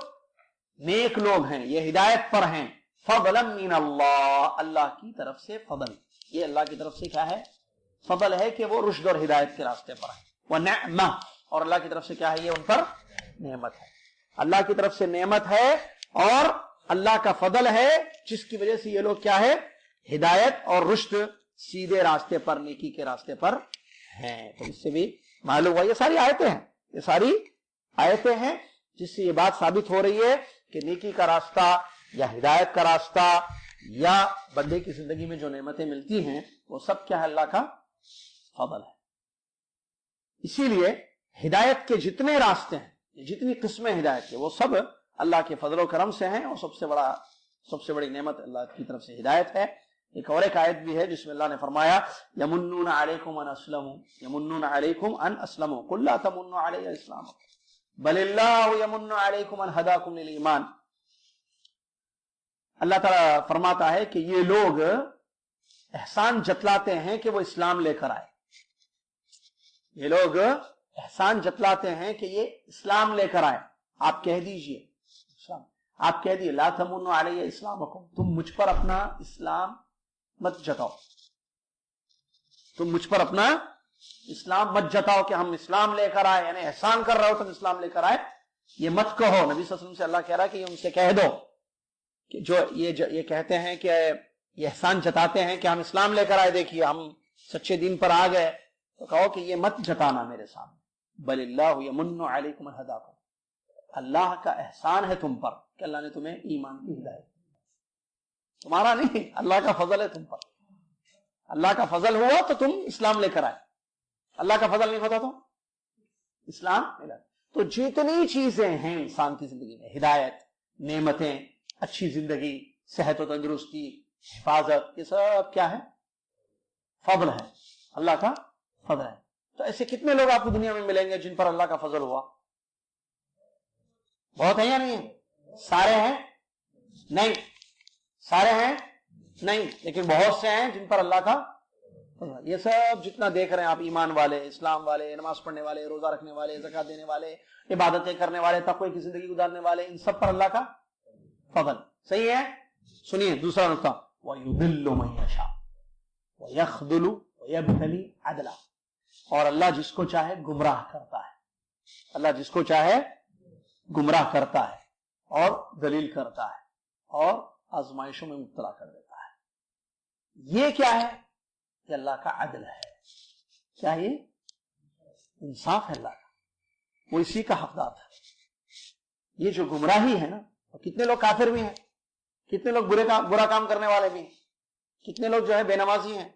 نیک لوگ ہیں، یہ ہدایت پر ہیں. فضلا من اللہ، اللہ کی طرف سے فضل. یہ اللہ کی طرف سے کیا ہے؟ فضل ہے کہ وہ رشد اور ہدایت کے راستے پر ہیں. ونعمہ، اور اللہ کی طرف سے کیا ہے؟ یہ ان پر نعمت ہے. اللہ کی طرف سے نعمت ہے اور اللہ کا فضل ہے، جس کی وجہ سے یہ لوگ کیا ہے؟ ہدایت اور رشد، سیدھے راستے پر، نیکی کے راستے پر ہیں. تو اس سے بھی معلوم ہوا، یہ ساری آیتیں ہیں، یہ ساری آیتیں ہیں جس سے یہ بات ثابت ہو رہی ہے کہ نیکی کا راستہ یا ہدایت کا راستہ یا بندے کی زندگی میں جو نعمتیں ملتی ہیں وہ سب کیا ہے؟ اللہ کا فضل ہے. اسی لیے ہدایت کے جتنے راستے ہیں، جتنی قسمیں ہدایت کے، وہ سب اللہ کے فضل و کرم سے ہیں، اور سب سے بڑی نعمت اللہ کی طرف سے ہدایت ہے. ایک اور ایک آیت بھی ہے جس میں اللہ نے فرمایا یمنون علیکم ان اسلموا، یمنون علیکم ان اسلموا قل لا تمنوا علی اسلامکم بل اللہ یمن علیکم ان ہداکم للایمان. اللہ تعالیٰ فرماتا ہے کہ یہ لوگ احسان جتلاتے ہیں کہ وہ اسلام لے کر آئے. یہ لوگ احسان جتلاتے ہیں کہ یہ اسلام لے کر آئے. آپ کہہ دیجئے، آپ کہہ دیجئے لا تمنوا علی اسلامکم، تم مجھ پر اپنا اسلام مت جتاؤ، تم مجھ پر اپنا اسلام مت جتاؤ کہ ہم اسلام لے کر آئے، یعنی احسان کر رہے ہو تم اسلام لے کر آئے، یہ مت کہو. نبی صلی اللہ علیہ وسلم سے اللہ کہہ رہا ہے کہ یہ ان سے کہہ دو کہ جو یہ کہتے ہیں کہ یہ احسان جتاتے ہیں کہ ہم اسلام لے کر آئے، دیکھیے ہم سچے دین پر آ گئے، تو کہو کہ یہ مت جتانا میرے سامنے. بل اللہ یمن علیکم ان ہداکم، اللہ کا احسان ہے تم پر کہ اللہ نے تمہیں ایمان کی ہدایت، تمہارا نہیں، اللہ کا فضل ہے تم پر. اللہ کا فضل ہوا تو تم اسلام لے کر آئے، اللہ کا فضل نہیں ہوتا تو اسلام ملا. تو جتنی چیزیں ہیں انسان کی زندگی میں، ہدایت، نعمتیں، اچھی زندگی، صحت و تندرستی، حفاظت، یہ سب کیا ہے؟ فضل ہے، اللہ کا فضل ہے. تو ایسے کتنے لوگ آپ کو دنیا میں ملیں گے جن پر اللہ کا فضل ہوا؟ بہت ہیں یا نہیں ہیں؟ سارے ہیں؟ نہیں. سارے ہیں؟ نہیں. لیکن بہت سے ہیں جن پر اللہ کا فضل. یہ سب جتنا دیکھ رہے ہیں آپ، ایمان والے، اسلام والے، نماز پڑھنے والے، روزہ رکھنے والے، زکات دینے والے، عبادتیں کرنے والے، تقوی کی زندگی گزارنے والے، ان سب پر اللہ کا فضل. صحیح ہے؟ سنیے دوسرا نقطہ، وَيُضِلُّ مَن يَشَاءُ وَيَخْذُلُ وَيَبْتَلِي عَدْلًا. اور اللہ جس کو چاہے گمراہ کرتا ہے، اللہ جس کو چاہے گمراہ کرتا ہے اور ذلیل کرتا ہے اور آزمائشوں میں مبتلا کر دیتا ہے. یہ کیا ہے؟ کہ اللہ کا عدل ہے. کیا یہ؟ انصاف ہے اللہ کا، وہ اسی کا حقدار ہے. یہ جو گمراہی ہے نا، کتنے لوگ کافر بھی ہیں، کتنے لوگ برا کام کرنے والے بھی ہیں، کتنے لوگ جو ہے بے نمازی ہیں،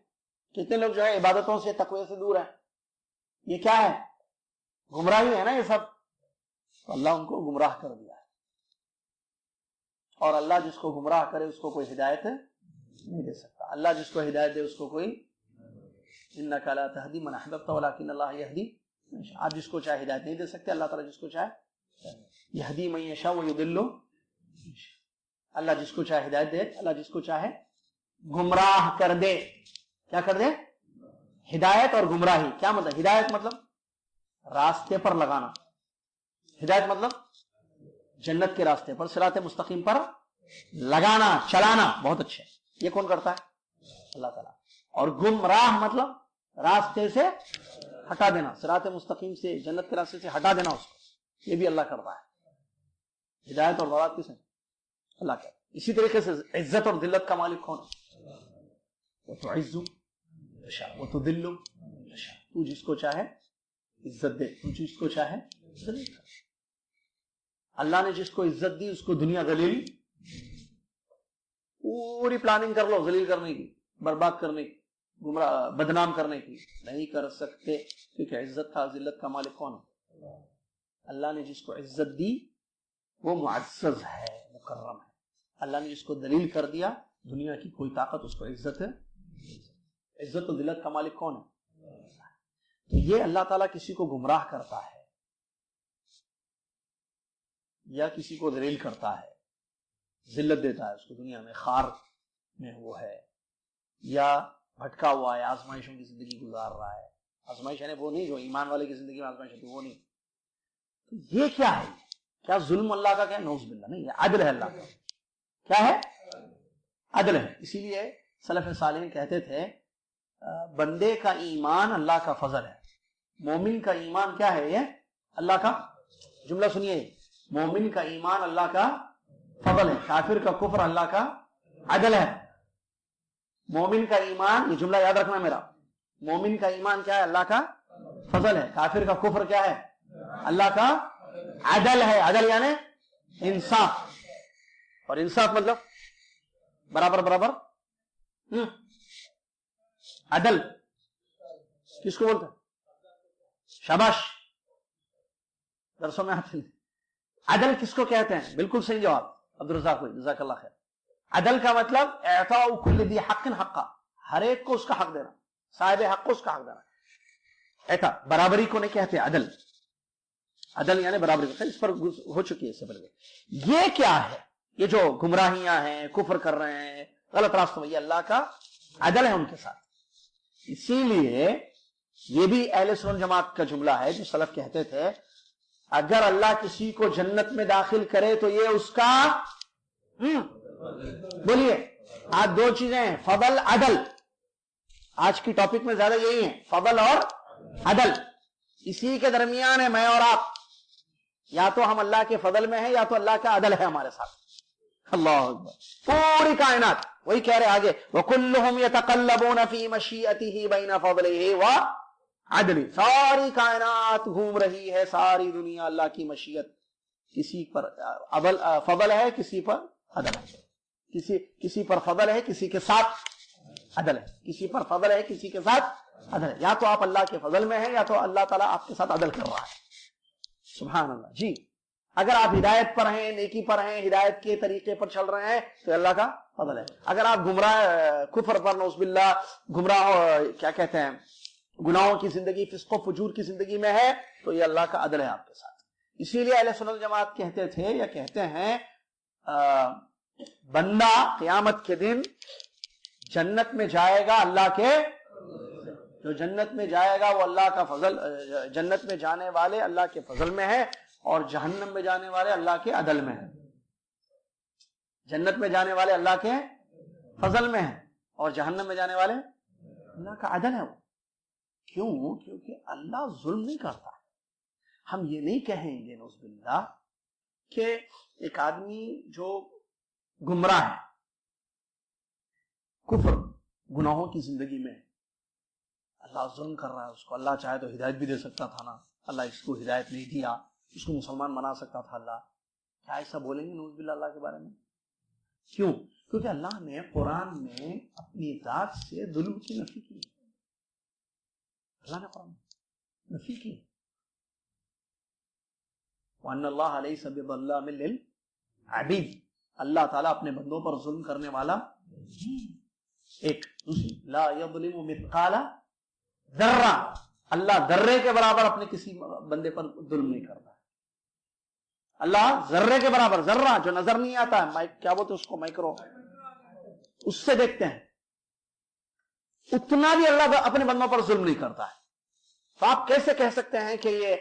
کتنے لوگ جو ہے عبادتوں سے، تقوی سے دور ہیں. یہ کیا ہے؟ گمراہی ہے نا یہ سب. تو اللہ ان کو گمراہ کر دیا ہے. اور اللہ جس کو گمراہ کرے اس کو کوئی ہدایت نہیں دے سکتا. اللہ جس کو ہدایت دے اس کو کوئی، انک لا تہدی من احببت ولکن اللہ یہدی. آپ جس کو چاہے ہدایت نہیں دے سکتے، اللہ تعالیٰ جس کو چاہے یہدی من یشاء ویضل. اللہ جس کو چاہے ہدایت دے، اللہ جس کو چاہے گمراہ کر دے. کیا کر دے؟ ہدایت اور گمراہی. کیا مطلب؟ ہدایت مطلب راستے پر لگانا، ہدایت مطلب جنت کے راستے پر، صراط مستقیم پر لگانا، چلانا. بہت اچھے. یہ کون کرتا ہے؟ اللہ تعالیٰ. اور گمراہ مطلب راستے سے ہٹا دینا، صراط مستقیم سے، جنت کے راستے سے ہٹا دینا اس کو. یہ بھی اللہ کرتا ہے. ہدایت اور ضلالت کس ہے؟ اللہ کا. اسی طریقے سے عزت اور ذلت کا مالک کون ہے؟ وتعز وتذل. تو جس کو چاہے عزت دے، تو جس کو چاہے ذلیل کر. اللہ نے جس کو عزت دی اس کو دنیا ذلیل، پوری پلاننگ کر لو ذلیل کرنے کی، برباد کرنے کی، گمراہ بدنام کرنے کی، نہیں کر سکتے. کیونکہ عزت کا ذلت کا مالک کون ہے؟ اللہ نے جس کو عزت دی وہ معزز ہے، مکرم ہے. اللہ نے جس کو ذلیل کر دیا، دنیا کی کوئی طاقت اس کو عزت ہے. عزت و ذلت کا مالک کون ہے؟ تو یہ اللہ تعالیٰ کسی کو گمراہ کرتا ہے یا کسی کو ذلیل کرتا ہے، ذلت دیتا ہے اس کو دنیا میں، خار میں وہ ہے، یا بھٹکا ہوا ہے، آزمائشوں کی زندگی گزار رہا ہے. آزمائش ہے وہ نہیں جو ایمان والے کی زندگی میں آزمائش ہوتی، وہ نہیں. تو یہ کیا ہے؟ کیا ظلم اللہ کا؟ کیا نعوذ باللہ. نہیں، یہ عدل ہے اللہ کا. کیا ہے؟ عدل ہے. اسی لیے سلف صالحین کہتے تھے بندے کا ایمان اللہ کا فضل ہے، مومن کا ایمان کیا ہے؟ یہ اللہ کا. جملہ سنیے، مومن کا ایمان اللہ کا فضل ہے، کافر کا کفر اللہ کا عدل ہے. مومن کا ایمان، یہ جملہ یاد رکھنا میرا، مومن کا ایمان کیا ہے؟ اللہ کا فضل ہے. کافر کا کفر کیا ہے؟ اللہ کا عدل ہے. عدل یعنی انصاف. اور انصاف مطلب برابر برابر. عدل کس کو بولتے ہیں؟ شاباش، درسوں میں آتے ہیں. عدل کس کو کہتے ہیں؟ بالکل صحیح جواب عبدالرزاق بھائی، جزاک اللہ خیر. عدل کا مطلب اعطاء کل ذی حق حقا، ہر ایک کو اس کا حق دینا، صاحب حق کو اس کا حق دینا. ایسا برابری کو نہیں کہتے عدل. عدل یعنی برابری. اس پر ہو چکی ہے اس سے پہلے. یہ کیا ہے؟ یہ جو گمراہیاں ہیں، کفر کر رہے ہیں، غلط راستوں میں، یہ اللہ کا عدل ہے ان کے ساتھ. اسی لیے یہ بھی اہل سنت جماعت کا جملہ ہے جو سلف کہتے تھے اگر اللہ کسی کو جنت میں داخل کرے تو یہ اس کا بولیے آج دو چیزیں ہیں، فضل عدل. آج کی ٹاپک میں زیادہ یہی ہے، فضل اور عدل. اسی کے درمیان ہے میں اور آپ. یا تو ہم اللہ کے فضل میں ہیں یا تو اللہ کا عدل ہے ہمارے ساتھ. اللہ اکبر. پوری کائنات وہی کہہ رہے آگے، وَكُلُّهُمْ يَتَقَلَّبُونَ فِي مَشِيئَتِهِ بَيْنَ فَضْلِهِ وَعَدْلِهِ. ساری کائنات گھوم رہی ہے، ساری دنیا اللہ کی مشیت کسی پر فضل ہے، کسی پر عدل ہے، کسی پر فضل ہے، کسی کے ساتھ عدل ہے، کسی پر فضل ہے، کسی کے ساتھ عدل ہے. یا تو آپ اللہ کے فضل میں ہیں یا تو اللہ تعالیٰ آپ کے ساتھ عدل کر رہا ہے. سبحان اللہ. جی اگر آپ ہدایت پر ہیں، نیکی پر ہیں، ہدایت کے طریقے پر چل رہے ہیں تو اللہ کا فضل ہے. اگر آپ گمراہ کفر پر نعوذ باللہ گمراہ کیا کہتے ہیں گناہوں کی زندگی، فسق و فجور کی زندگی میں ہے تو یہ اللہ کا عدل ہے آپ کے ساتھ. اسی لیے اہل سنت جماعت کہتے تھے یا کہتے ہیں بندہ قیامت کے دن جنت میں جائے گا اللہ کے، جو جنت میں جائے گا وہ اللہ کا فضل، جنت میں جانے والے اللہ کے فضل میں ہے اور جہنم میں جانے والے اللہ کے عدل میں ہیں. جنت میں جانے والے اللہ کے فضل میں ہیں اور جہنم میں جانے والے اللہ کا عدل ہے. وہ کیوں؟ کیونکہ اللہ ظلم نہیں کرتا. ہم یہ نہیں کہیں گے نعوذ باللہ کہ ایک آدمی جو گمراہ ہے، کفر گناہوں کی زندگی میں، اللہ ظلم کر رہا ہے اس کو، اللہ چاہے تو ہدایت بھی دے سکتا تھا نا، اللہ اس کو ہدایت نہیں دیا، اس کو مسلمان بنا سکتا تھا اللہ. کیا ایسا بولیں گے نعوذ باللہ اللہ کے بارے میں؟ کیوں؟ کیونکہ اللہ نے قرآن میں اپنی ذات سے ظلم کی نفی کی. اللہ نے قرآن میں نفی کی. وَأَنَّ اللَّهَ لَيْسَ بِظَلَّامٍ لِلْعَبِيدِ، اللہ تعالیٰ اپنے بندوں پر ظلم کرنے والا. ایک دوسری لا يظلم مثقال ذرہ، اللہ ذرے کے برابر اپنے کسی بندے پر ظلم نہیں کرتا. اللہ ذرے کے برابر، ذرہ جو نظر نہیں آتا ہے، کیا بولتے اس کو، مائکرو، اس سے دیکھتے ہیں، اتنا بھی اللہ اپنے بندوں پر ظلم نہیں کرتا ہے. تو آپ کیسے کہہ سکتے ہیں کہ یہ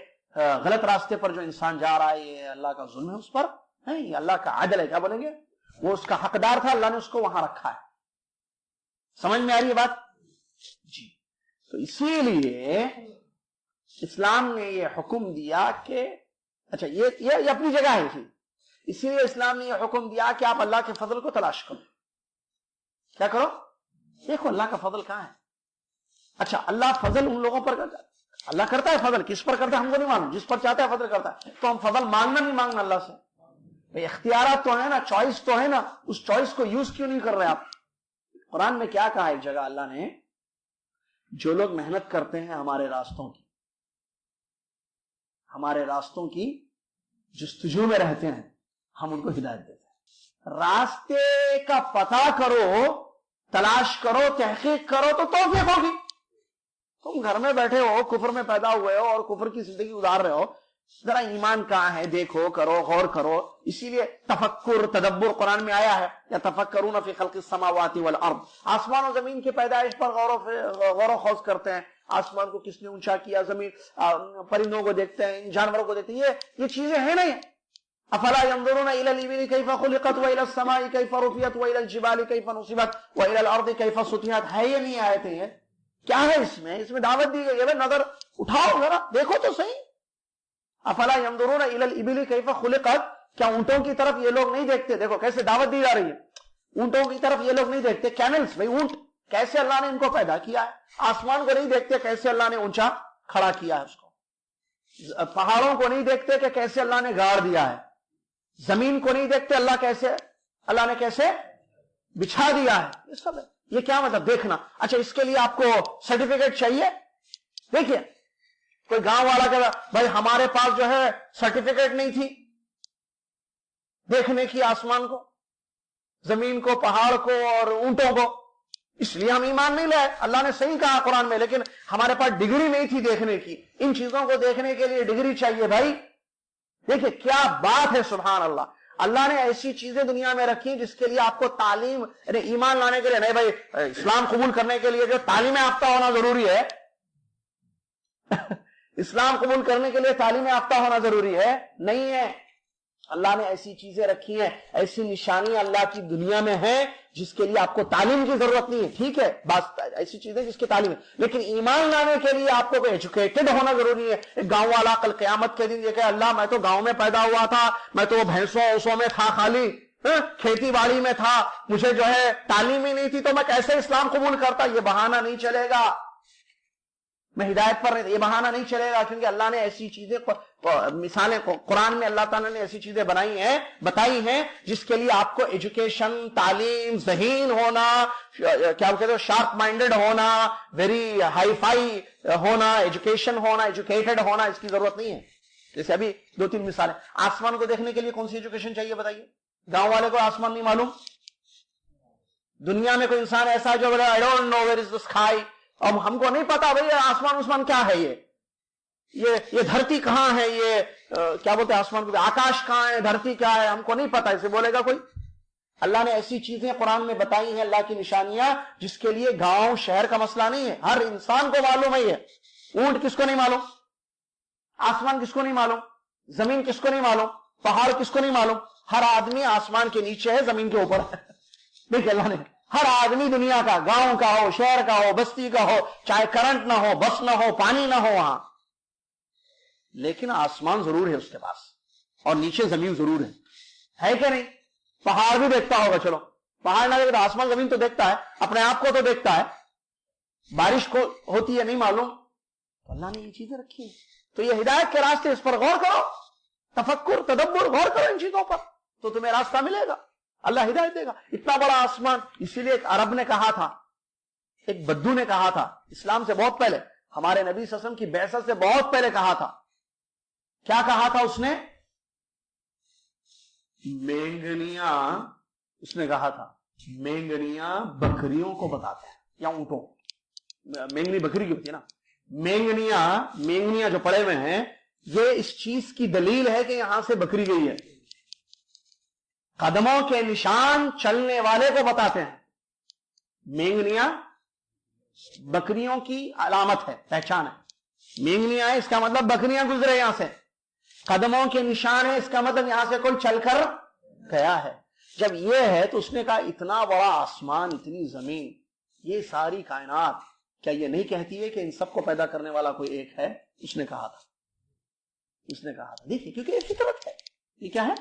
غلط راستے پر جو انسان جا رہا ہے یہ اللہ کا ظلم ہے اس پر؟ نہیں، اللہ کا عدل ہے. کیا بولیں گے؟ وہ اس کا حقدار تھا، اللہ نے اس کو وہاں رکھا ہے. سمجھ میں آ رہی ہے بات؟ جی. تو اسی لیے اسلام نے یہ حکم دیا کہ اچھا یہ اپنی جگہ ہے. اسی لیے اسلام نے یہ حکم دیا کہ آپ اللہ کے فضل کو تلاش کرو. کیا کرو؟ دیکھو اللہ کا فضل کہاں ہے. اچھا اللہ فضل ان لوگوں پر کرتا ہے، اللہ کرتا ہے فضل، کس پر کرتا ہے ہم کو نہیں معلوم، جس پر چاہتا ہے فضل کرتا ہے. تو ہم فضل مانگنا نہیں مانگنا اللہ سے؟ اختیارات تو ہے نا، چوائس تو ہے نا، اس چوائس کو یوز کیوں نہیں کر رہے آپ؟ قرآن میں کیا کہا ایک جگہ اللہ نے، جو لوگ محنت کرتے ہیں ہمارے راستوں کی جستجو میں رہتے ہیں، ہم ان کو ہدایت دیتے ہیں. راستے کا پتہ کرو، تلاش کرو، تحقیق کرو تو توفیق ہوگی. تم گھر میں بیٹھے ہو، کفر میں پیدا ہوئے ہو اور کفر کی زندگی گزار رہے ہو، ذرا ایمان کہاں ہے دیکھو، کرو، غور کرو. اسی لیے تفکر، تدبر قرآن میں آیا ہے، یا تفکرون فی خلق السماوات والارض، آسمان و زمین کی پیدائش پر غور و خوض کرتے ہیں. آسمان کو کس نے اونچا کیا، زمین، پرندوں کو دیکھتے ہیں، جانوروں کو دیکھتے ہیں. یہ چیزیں ہیں نہیں. افلا ينظرون الى الابل كيف خلقت والى السماء كيف رفعت والى الجبال كيف نصبت والى الارض كيف سطحت. ہے یہ نہیں آئے تھے؟ کیا ہے اس میں دعوت دی گئی ہے، نظر اٹھاؤ ذرا دیکھو تو صحیح. افلا ينظرون الى الابل كيف خلقت، کیا اونٹوں کی طرف یہ لوگ نہیں دیکھتے؟ دیکھو کیسے دعوت دی جا رہی ہے. اونٹوں کی طرف یہ لوگ نہیں دیکھتے. کیملز، بھائی اونٹ، کیسے اللہ نے ان کو پیدا کیا ہے. آسمان کو نہیں دیکھتے کیسے اللہ نے اونچا کھڑا کیا ہے اس کو. پہاڑوں کو نہیں دیکھتے کہ کیسے اللہ نے گاڑ دیا ہے. زمین کو نہیں دیکھتے اللہ نے کیسے بچھا دیا ہے. یہ سب ہے. یہ کیا مطلب؟ دیکھنا. اچھا اس کے لیے آپ کو سرٹیفکیٹ چاہیے؟ دیکھیے کوئی گاؤں والا کہتا بھائی ہمارے پاس جو ہے سرٹیفکیٹ نہیں تھی دیکھنے کی، آسمان کو، زمین کو، پہاڑ کو اور اونٹوں کو، اس لیے ہم ایمان نہیں لائے. اللہ نے صحیح کہا قرآن میں، لیکن ہمارے پاس ڈگری نہیں تھی دیکھنے کی. ان چیزوں کو دیکھنے کے لیے ڈگری چاہیے بھائی. دیکھیں کیا بات ہے، سبحان اللہ. اللہ نے ایسی چیزیں دنیا میں رکھی جس کے لیے آپ کو تعلیم، یعنی ایمان لانے کے لیے نہیں بھائی، اسلام قبول کرنے کے لیے جو تعلیم یافتہ ہونا ضروری ہے اسلام قبول کرنے کے لیے تعلیم یافتہ ہونا ضروری ہے نہیں ہے. اللہ نے ایسی چیزیں رکھی ہیں، ایسی نشانیاں اللہ کی دنیا میں ہیں جس کے لیے آپ کو تعلیم کی ضرورت نہیں ہے. ٹھیک ہے، بس ایسی چیزیں جس کی تعلیم ہے، لیکن ایمان لانے کے لیے آپ کو ایجوکیٹڈ ہونا ضروری ہے. ایک گاؤں والا کل قیامت کے دن یہ کہ اللہ میں تو گاؤں میں پیدا ہوا تھا، میں تو بھینسوں اوسوں میں تھا، خالی کھیتی باڑی میں تھا، مجھے جو ہے تعلیم ہی نہیں تھی، تو میں کیسے اسلام قبول کرتا؟ یہ بہانہ نہیں چلے گا. میں ہدایت پر نہیں، یہ بہانہ نہیں چلے گا، کیونکہ اللہ نے ایسی چیزیں مثالیں قرآن میں اللہ تعالیٰ نے ایسی چیزیں بتائی ہیں جس کے لیے آپ کو ایجوکیشن، تعلیم، ذہین ہونا، کیا کہتے ہو، شارپ مائنڈڈ ہونا، ویری ہائی فائی ہونا، ایجوکیشن ہونا، ایجوکیٹڈ ہونا، اس کی ضرورت نہیں ہے. جیسے ابھی 2-3 مثالیں. آسمان کو دیکھنے کے لیے کون سی ایجوکیشن چاہیے بتائیے؟ گاؤں والے کو آسمان نہیں معلوم. دنیا میں کوئی انسان ایسا ہے جو بولے I don't know where is the sky، اب ہم کو نہیں پتا بھئی آسمان کیا ہے، یہ دھرتی کہاں ہے، یہ کیا بولتے ہیں آسمان کو، آکاش کہاں ہے، دھرتی کیا ہے، ہم کو نہیں پتا، اسے بولے گا کوئی؟ اللہ نے ایسی چیزیں قرآن میں بتائی ہیں، اللہ کی نشانیاں، جس کے لیے گاؤں شہر کا مسئلہ نہیں ہے، ہر انسان کو معلوم ہے. یہ اونٹ کس کو نہیں معلوم، آسمان کس کو نہیں معلوم، زمین کس کو نہیں معلوم، پہاڑ کس کو نہیں معلوم؟ ہر آدمی آسمان کے نیچے ہے، زمین کے اوپر ہے. دیکھ اللہ نے ہر آدمی دنیا کا، گاؤں کا ہو، شہر کا ہو، بستی کا ہو، چاہے کرنٹ نہ ہو، بس نہ ہو، پانی نہ ہو وہاں، لیکن آسمان ضرور ہے اس کے پاس، اور نیچے زمین ضرور ہے کہ نہیں؟ پہاڑ بھی دیکھتا ہوگا، چلو پہاڑ نہ دیکھتا تو آسمان زمین تو دیکھتا ہے، اپنے آپ کو تو دیکھتا ہے. بارش کو ہوتی ہے نہیں معلوم، تو اللہ نے یہ چیزیں رکھی ہیں. تو یہ ہدایت کے راستے، اس پر غور کرو، تفکر، تدبر، غور کرو ان چیزوں پر، تو تمہیں راستہ ملے گا، اللہ ہدایت دے گا. اتنا بڑا آسمان، اسی لیے ایک عرب نے کہا تھا، ایک بدو نے کہا تھا، اسلام سے بہت پہلے، ہمارے نبی صلی اللہ علیہ وسلم کی بعثت سے بہت پہلے کہا تھا. کیا کہا تھا اس نے؟ مینگنیاں، اس نے کہا تھا مینگنیاں بکریوں کو بتاتے ہیں، یا اونٹوں. مینگنی بکری کی ہوتی ہے نا، مینگنیاں جو پڑے ہوئے ہیں، یہ اس چیز کی دلیل ہے کہ یہاں سے بکری گئی ہے. قدموں کے نشان چلنے والے کو بتاتے ہیں. مینگنیاں بکریوں کی علامت ہے، پہچان ہے. مینگنیاں ہے، اس کا مطلب بکریاں گزرے یہاں سے. قدموں کے نشان ہے، اس کا مطلب یہاں سے کوئی چل کر گیا ہے. جب یہ ہے تو اس نے کہا اتنا بڑا آسمان، اتنی زمین، یہ ساری کائنات، کیا یہ نہیں کہتی ہے کہ ان سب کو پیدا کرنے والا کوئی ایک ہے؟ اس نے کہا تھا. دیکھیے، کیونکہ یہ فطرت ہے. یہ کیا ہے؟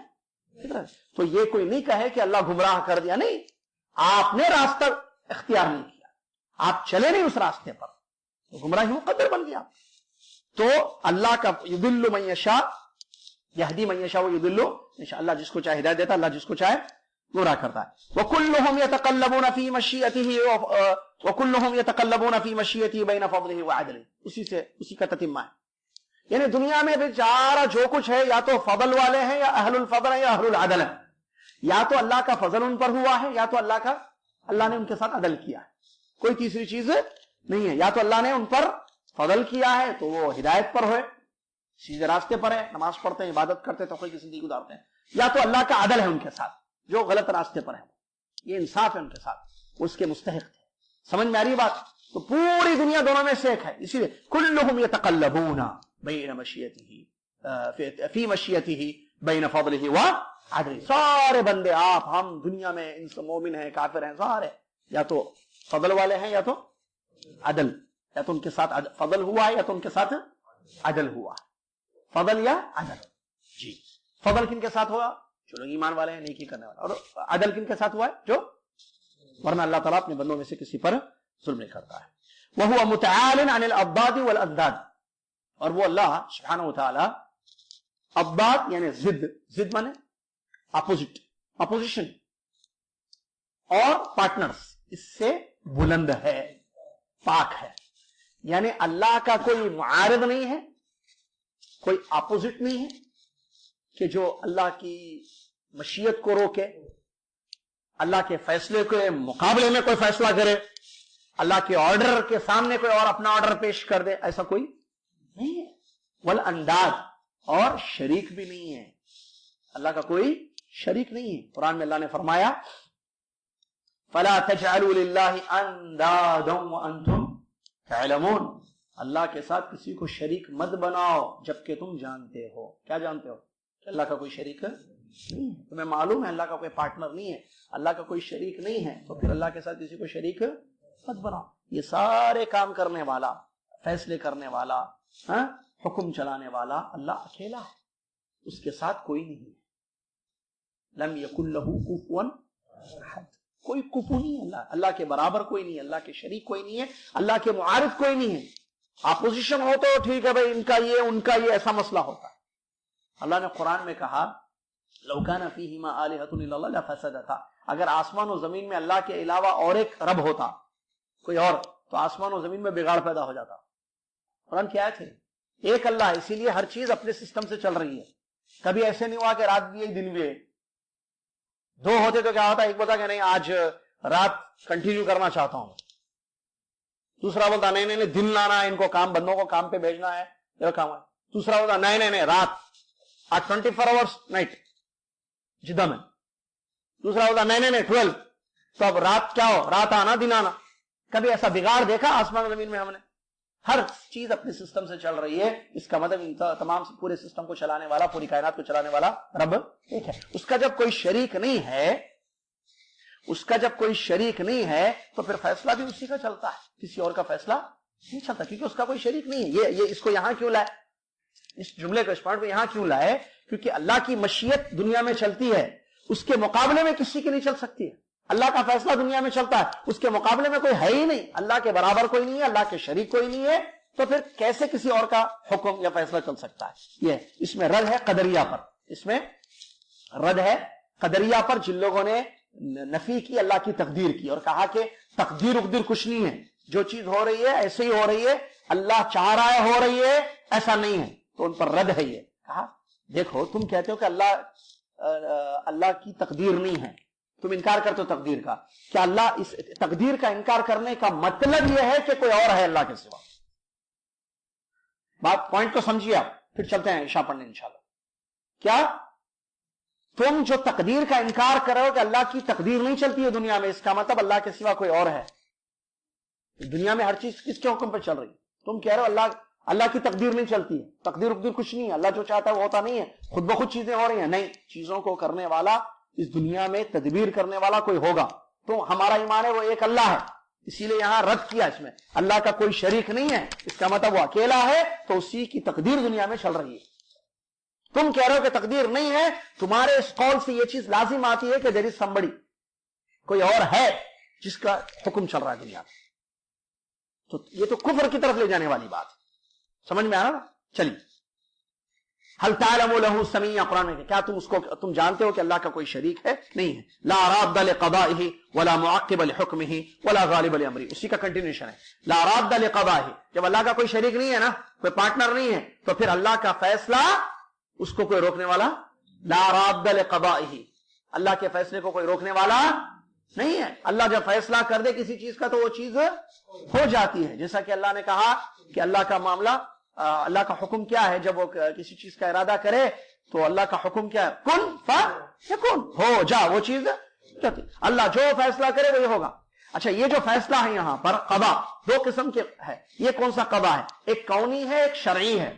فطرت. تو یہ کوئی نہیں کہے کہ اللہ گمراہ کر دیا، نہیں، آپ نے راستہ اختیار نہیں کیا، آپ چلے نہیں اس راستے پر، تو گمراہی مقدر بن گیا. تو اللہ کا یضل من یشاء یہدی من یشاء ویضل من یشاء، اللہ جس کو چاہے ہدایت دیتا ہے، اللہ جس کو چاہے گمراہ کرتا ہے. وَكُلُّهُمْ يَتَقَلَّبُونَ فِي مَشِيئَتِهِ وَكُلُّهُمْ يَتَقَلَّبُونَ فِي مَشِيئَتِهِ بَيْنَ فَضْلِهِ وَعَدْلِهِ. اسی کا تتمہ ہے. یعنی دنیا میں بیچارہ جو کچھ ہے، یا تو فضل والے ہیں، یا اہل الفضل ہیں، یا اہل العدل ہیں. یا تو اللہ کا فضل ان پر ہوا ہے، یا تو اللہ نے ان کے ساتھ عدل کیا ہے. کوئی تیسری چیز نہیں ہے. یا تو اللہ نے ان پر فضل کیا ہے تو وہ ہدایت پر ہوئے، سیدھے راستے پر ہے، نماز پڑھتے ہیں، عبادت کرتے ہیں، توقع کی زندگی گزارتے ہیں. یا تو اللہ کا عدل ہے ان کے ساتھ، جو غلط راستے پر ہیں، یہ انصاف ہے ان کے ساتھ، اس کے مستحق ہے. سمجھ میں آ رہی بات؟ تو پوری دنیا دونوں میں سے ایک ہے. اسی لیے کلہم یتقلبون بین مشیئتہ فی مشیئتہ بین فضلہ وعدلہ. سارے بندے، آپ، ہم، دنیا میں مومن ہیں، کافر ہیں، سارے یا تو فضل والے ہیں، یا تو عدل، یا تو ان کے ساتھ فضل ہوا ہے، یا تو ان کے ساتھ عدل ہوا ہے. فضل یا عدل. جی، فضل کن کے ساتھ ہوا؟ جو لوگ ایمان والے ہیں، نیکی کرنے والے. اور عدل کن کے ساتھ ہوا ہے؟ جو، ورنہ اللہ تعالیٰ اپنے بندوں میں سے کسی پر ظلم نہیں کرتا ہے. وَهُوَ مُتَعَالٍ عَنِ الْأَضْدَادِ وَالْأَضْدَادِ. اور وہ اللہ سبحانہ وتعالی، اضداد یعنی ضد مانے اپوزٹ، اپوزیشن، اور پارٹنرز، اس سے بلند ہے، پاک ہے. یعنی اللہ کا کوئی معارض نہیں ہے، کوئی اپوزٹ نہیں ہے کہ جو اللہ کی مشیت کو روکے، اللہ کے فیصلے کے مقابلے میں کوئی فیصلہ کرے، اللہ کے آرڈر کے سامنے کوئی اور اپنا آرڈر پیش کر دے، ایسا کوئی نہیں ہے. والانداد، اور شریک بھی نہیں ہے. اللہ کا کوئی شریک نہیں ہے. قرآن میں اللہ نے فرمایا فَلَا تَجْعَلُوا لِلَّهِ أَنْدَادًا وَأَنْتُمْ تَعْلَمُونَ. اللہ کے ساتھ کسی کو شریک مت بناؤ جبکہ تم جانتے ہو. کیا جانتے ہو؟ کہ اللہ کا کوئی شریک نہیں ہے. تمہیں معلوم ہے اللہ کا کوئی پارٹنر نہیں ہے، اللہ کا کوئی شریک نہیں ہے، تو پھر اللہ کے ساتھ کسی کو شریک مت بناؤ. یہ سارے کام کرنے والا، فیصلے کرنے والا، حکم چلانے والا اللہ اکیلا ہے، اس کے ساتھ کوئی نہیں ہے. لم یکن لہ کفوا احد. کوئی کفو نہیں ہے. اللہ کے برابر کوئی نہیں ہے، اللہ کے شریک کوئی نہیں ہے، اللہ کے معارض کوئی نہیں ہے. اپوزیشن ہو تو ٹھیک ہے بھائی، ان کا یہ ان کا یہ ایسا مسئلہ ہوتا ہے. اللہ نے قرآن میں کہا لو کان فیہما آلہۃ الا اللہ لفسدتا، اگر آسمان و زمین میں اللہ کے علاوہ اور ایک رب ہوتا کوئی اور، تو آسمان و زمین میں بگاڑ پیدا ہو جاتا. قرآن کی آیت ہے، ایک اللہ ہے، اسی لیے ہر چیز اپنے سسٹم سے چل رہی ہے. کبھی ایسے نہیں ہوا کہ رات بھی ہے دن بھی ہے. دو ہوتے تو کیا ہوتا، ایک بتا کہ نہیں آج رات کنٹینیو کرنا چاہتا ہوں، دوسرا بولتا نہیں نہیں دن لانا ہے، ان کو کام بندوں کو کام پہ بھیجنا ہے، یہ کام ہے. دوسرا بولتا نہیں نہیں نہیں رات، آج 24 آورس نائٹ جدہ میں. دوسرا بولتا نہیں نہیں نہیں 12. تو اب رات کیا ہو، رات آنا دن آنا. کبھی ایسا بگاڑ دیکھا آسمان و زمین میں ہم نے؟ ہر چیز اپنے سسٹم سے چل رہی ہے. اس کا مطلب تمام پورے سسٹم کو چلانے والا، پوری کائنات کو چلانے والا رب ایک ہے. اس کا جب کوئی شریک نہیں ہے، اس کا جب کوئی شریک نہیں ہے تو پھر فیصلہ بھی اسی کا چلتا ہے، کسی اور کا فیصلہ نہیں چلتا، کیونکہ اس کا کوئی شریک نہیں ہے. یہ اس کو یہاں کیوں لائے، اس جملے کو اس پوائنٹ کو یہاں کیوں لائے؟ کیونکہ اللہ کی مشیت دنیا میں چلتی ہے، اس کے مقابلے میں کسی کی نہیں چل سکتی ہے. اللہ کا فیصلہ دنیا میں چلتا ہے، اس کے مقابلے میں کوئی ہے ہی نہیں. اللہ کے برابر کوئی نہیں ہے، اللہ کے شریک کوئی نہیں ہے، تو پھر کیسے کسی اور کا حکم یا فیصلہ چل سکتا ہے؟ یہ اس میں رد ہے قدریہ پر، اس میں رد ہے قدریہ پر، جن لوگوں نے نفی کی اللہ کی تقدیر کی اور کہا کہ تقدیر اقدیر کچھ نہیں ہے، جو چیز ہو رہی ہے ایسے ہی ہو رہی ہے، اللہ چاہ رہا ہے ہو رہی ہے، ایسا نہیں ہے. تو ان پر رد ہے. یہ کہا دیکھو تم کہتے ہو کہ اللہ کی تقدیر نہیں ہے، تم انکار کرتے ہو تقدیر کا، کیا اللہ اس تقدیر کا انکار کرنے کا مطلب یہ ہے کہ کوئی اور ہے اللہ کے سوا؟ بات پوائنٹ کو سمجھیے آپ، پھر چلتے ہیں عشاء پڑھنے انشاءاللہ. کیا تم جو تقدیر کا انکار کر رہے ہو کہ اللہ کی تقدیر نہیں چلتی ہے دنیا میں، اس کا مطلب اللہ کے سوا کوئی اور ہے؟ دنیا میں ہر چیز کس کے حکم پہ چل رہی ہے؟ تم کہہ رہے ہو اللہ کی تقدیر نہیں چلتی ہے، تقدیر اقدیر کچھ نہیں ہے، اللہ جو چاہتا ہے وہ ہوتا نہیں ہے، خود بخود چیزیں ہو رہی ہیں. نہیں، چیزوں کو کرنے والا اس دنیا میں تدبیر کرنے والا کوئی ہوگا. تو ہمارا ایمان ہے وہ ایک اللہ ہے، اسی لیے یہاں رد کیا اس میں، اللہ کا کوئی شریک نہیں ہے، اس کا مطلب وہ اکیلا ہے، تو اسی کی تقدیر دنیا میں چل رہی ہے. تم کہہ رہے ہو کہ تقدیر نہیں ہے، تمہارے اس قول سے یہ چیز لازم آتی ہے کہ دیر از سمبڑی، کوئی اور ہے جس کا حکم چل رہا ہے دنیا میں. تو یہ تو کفر کی طرف لے جانے والی بات ہے. سمجھ میں آ رہا؟ چلیے. هل تعلم له سمیع، قرآن میں کیا تم جانتے ہو کہ اللہ کا کوئی شریک ہے؟ نہیں ہے. لا راد لقضائه ولا معقب لحکمه ولا غالب لامره، اسی کا کنٹینیوشن ہے. لا راد لقضائه، جب اللہ کا کوئی شریک نہیں ہے نا، کوئی پارٹنر نہیں ہے، تو پھر اللہ کا فیصلہ اس کو کوئی روکنے والا. لا راد لقضائه، اللہ کے فیصلے کو کوئی روکنے والا نہیں ہے. اللہ جب فیصلہ کر دے کسی چیز کا تو وہ چیز ہو جاتی ہے. جیسا کہ اللہ نے کہا کہ اللہ کا معاملہ، اللہ کا حکم کیا ہے؟ جب وہ کسی چیز کا ارادہ کرے تو اللہ کا حکم کیا ہے؟ کن فیکون، ہو جا، وہ چیز جاتی. اللہ جو فیصلہ کرے وہی ہوگا. اچھا، یہ جو فیصلہ ہے یہاں پر قضا دو قسم کے ہے. یہ کون سا قضا ہے؟ ایک کونی ہے، ایک شرعی ہے.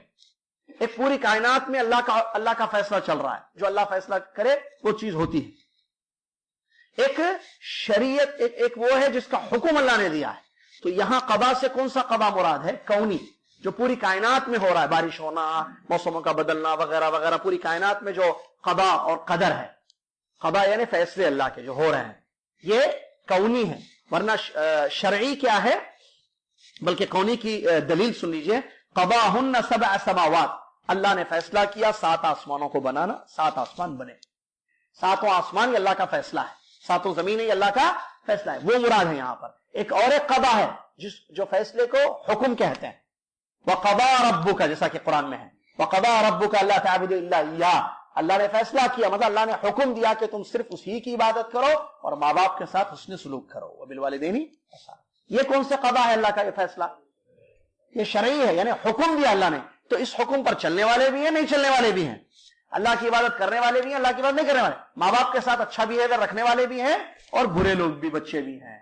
ایک پوری کائنات میں اللہ کا فیصلہ چل رہا ہے، جو اللہ فیصلہ کرے وہ چیز ہوتی ہے. ایک شریعت، ایک وہ ہے جس کا حکم اللہ نے دیا ہے. تو یہاں قضا سے کون سا قضا مراد ہے؟ کونی، جو پوری کائنات میں ہو رہا ہے، بارش ہونا، موسموں کا بدلنا وغیرہ وغیرہ، پوری کائنات میں جو قضا اور قدر ہے. قضا یعنی فیصلے اللہ کے جو ہو رہے ہیں، یہ کونی ہے. ورنہ شرعی کیا ہے؟ بلکہ کونی کی دلیل سن لیجئے. قضاہن 7 سماوات، اللہ نے فیصلہ کیا 7 آسمانوں کو بنانا، 7 آسمان بنے. 7 آسمان یہ اللہ کا فیصلہ ہے، 7 زمینیں یہ اللہ کا فیصلہ ہے، وہ مراد ہے یہاں پر. ایک اور ایک قضا ہے جو فیصلے کو حکم کہتے ہیں. وَقَضَىٰ رَبُّكَ، جیسا کہ قرآن میں ہے، وَقَضَىٰ رَبُّكَ أَلَّا تَعْبُدُوا إِلَّا إِيَّاهُ، اللہ نے فیصلہ کیا، مطلب اللہ نے حکم دیا کہ تم صرف اسی کی عبادت کرو اور ماں باپ کے ساتھ حسن سلوک کرو. وَبِالْوَالِدَيْنِ إِحْسَانًا. یہ کون سے قضا ہے اللہ کا؟ یہ فیصلہ یہ شرعی ہے، یعنی حکم دیا اللہ نے. تو اس حکم پر چلنے والے بھی ہیں، نہیں چلنے والے بھی ہیں. اللہ کی عبادت کرنے والے بھی ہیں، اللہ کی عبادت نہیں کرنے والے. ماں باپ کے ساتھ اچھا بیہیویئر رکھنے والے بھی ہیں اور برے لوگ بھی، بچے بھی ہیں.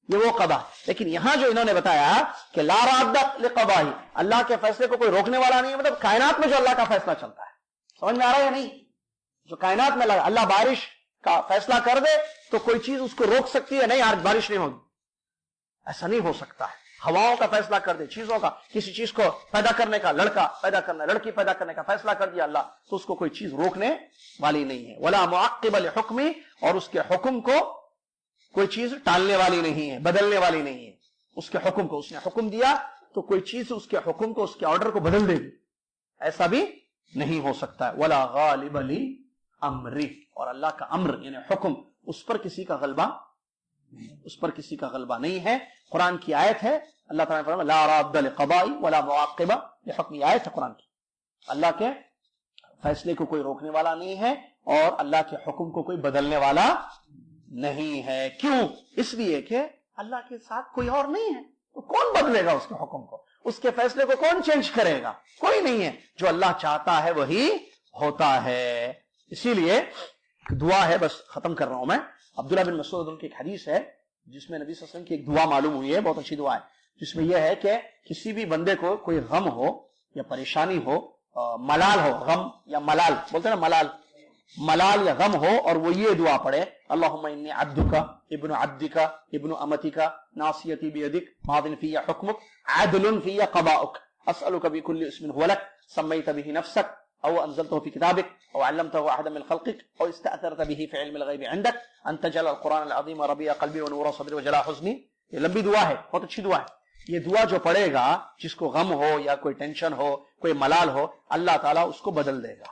یہ وہ قضا. لیکن یہاں جو انہوں نے بتایا کہ لا راد لقضائہ، اللہ کے فیصلے کو کوئی روکنے والا نہیں ہے، مطلب کائنات میں جو اللہ کا فیصلہ چلتا ہے. سمجھ میں آ رہا ہے یا نہیں؟ جو کائنات میں اللہ بارش کا فیصلہ کر دے تو کوئی چیز اس کو روک سکتی ہے؟ نہیں، آج بارش نہیں ہوگی، ایسا نہیں ہو سکتا ہے. ہواؤں کا فیصلہ کر دے، چیزوں کا، کسی چیز کو پیدا کرنے کا، لڑکا پیدا کرنا، لڑکی پیدا کرنے کا فیصلہ کر دیا اللہ، تو اس کو کوئی چیز روکنے والی نہیں ہے. ولا معقب لحکمہ، اور اس کے حکم کو کوئی چیز ٹالنے والی نہیں ہے، بدلنے والی نہیں ہے. اس کے حکم کو اس نے حکم دیا تو کوئی چیز اس کے حکم کو، اس کے آرڈر کو بدل دے گی، ایسا بھی نہیں ہو سکتا ہے. ولا غالب لامری، اور اللہ کا امر یعنی حکم، اس پر کسی کا غلبہ نہیں ہے. قرآن کی آیت ہے، اللہ تعالیٰ نے فرمایا لا راد لقضاء ولا معقب لحکم، یہ آیت ہے قرآن کی. اللہ کے فیصلے کو کوئی روکنے والا نہیں ہے اور اللہ کے حکم کو کوئی بدلنے والا نہیں ہے. کیوں؟ اس لیے کہ اللہ کے ساتھ کوئی اور نہیں ہے، تو کون بدلے گا اس کے حکم کو؟ اس کے فیصلے کو کون چینج کرے گا؟ کوئی نہیں ہے. جو اللہ چاہتا ہے وہی ہوتا ہے. اسی لیے دعا ہے، بس ختم کر رہا ہوں میں. عبداللہ بن مسعود ان کی ایک حدیث ہے جس میں نبی صلی اللہ علیہ وسلم کی ایک دعا معلوم ہوئی ہے، بہت اچھی دعا ہے، جس میں یہ ہے کہ کسی بھی بندے کو کوئی غم ہو یا پریشانی ہو، ملال ہو، غم یا ملال بولتے ہیں نا، ملال یا غم ہو، اور وہ یہ دعا پڑھے اللہم انی عبدک ابن عبدک ابن امتک ناصیتی بیدک ماض فی حکمک عدل فی قضاؤک اسألک بکل اسم هو لک سمیت به نفسک او انزلته في كتابك او علمته احدا من خلقك او استاثرت به في علم الغيب عندك ان تجعل القران العظيم ربيع قلبي ونور صدري وجلاء حزني. یہ لمبی دعا ہے، بہت اچھی دعا ہے. یہ دعا جو پڑھے گا، جس کو غم ہو یا کوئی ٹینشن ہو، کوئی ملال ہو، اللہ تعالیٰ اس کو بدل دے گا.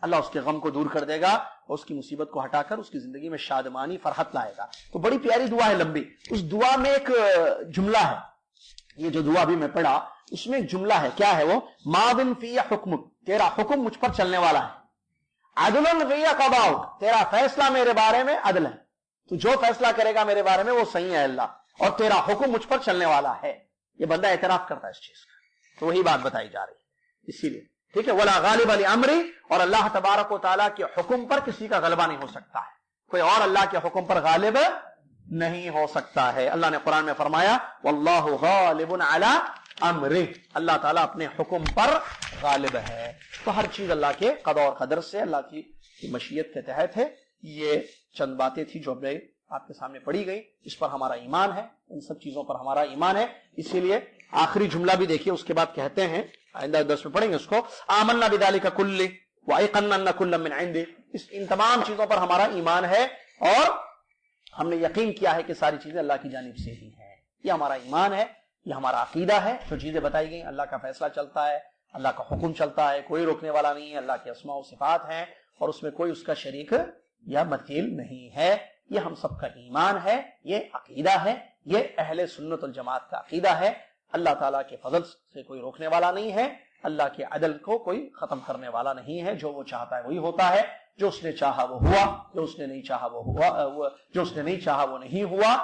اللہ اس کے غم کو دور کر دے گا اور اس کی مصیبت کو ہٹا کر اس کی زندگی میں شادمانی فرحت لائے گا. تو بڑی پیاری دعا ہے، لمبی. اس دعا میں ایک جملہ ہے، یہ جو دعا بھی میں پڑھا اس میں ایک جملہ ہے، کیا ہے وہ؟ ماضٍ فی حکمک، تیرا حکم مجھ پر چلنے والا ہے. عدل فی قضاؤک، تیرا فیصلہ میرے بارے میں عدل ہے، تو جو فیصلہ کرے گا میرے بارے میں وہ صحیح ہے اللہ، اور تیرا حکم مجھ پر چلنے والا ہے. یہ بندہ اعتراف کرتا ہے اس چیز کا، تو وہی بات بتائی جا رہی ہے. اسی لیے ٹھیک ہے، ولا غالب لامری، اور اللہ تبارک و تعالیٰ کے حکم پر کسی کا غلبہ نہیں ہو سکتا ہے، کوئی اور اللہ کے حکم پر غالب نہیں ہو سکتا ہے. اللہ نے قرآن میں فرمایا واللہ غالب علی امرہ، اللہ تعالیٰ اپنے حکم پر غالب ہے. تو ہر چیز اللہ کے قضاء اور قدر سے، اللہ کی مشیت کے تحت ہے. یہ چند باتیں تھی جو آپ کے سامنے پڑھی گئی، اس پر ہمارا ایمان ہے، ان سب چیزوں پر ہمارا ایمان ہے. اسی لیے آخری جملہ بھی دیکھیے، اس کے بعد کہتے ہیں، آئندہ درس میں پڑھیں گے اس کو، آمنا بذالک کلہ وایقنا ان کلا من عندہ. ان تمام چیزوں پر ہمارا ایمان ہے اور ہم نے یقین کیا ہے کہ ساری چیزیں اللہ کی جانب سے ہی ہیں. یہ ہمارا ایمان ہے، یہ ہمارا عقیدہ ہے. جو چیزیں بتائی گئی، اللہ کا فیصلہ چلتا ہے، اللہ کا حکم چلتا ہے، کوئی روکنے والا نہیں ہے. اللہ کے اسماء و صفات ہیں اور اس میں کوئی اس کا شریک یا مثیل نہیں ہے. یہ ہم سب کا ایمان ہے، یہ عقیدہ ہے، یہ اہل سنت الجماعت کا عقیدہ ہے. اللہ تعالیٰ کے فضل سے کوئی روکنے والا نہیں ہے، اللہ کے عدل کو کوئی ختم کرنے والا نہیں ہے. جو وہ چاہتا ہے وہی ہوتا ہے، جو اس نے چاہا وہ ہوا، جو اس نے نہیں چاہا وہ ہوا، جو اس نے نہیں چاہا وہ نہیں ہوا.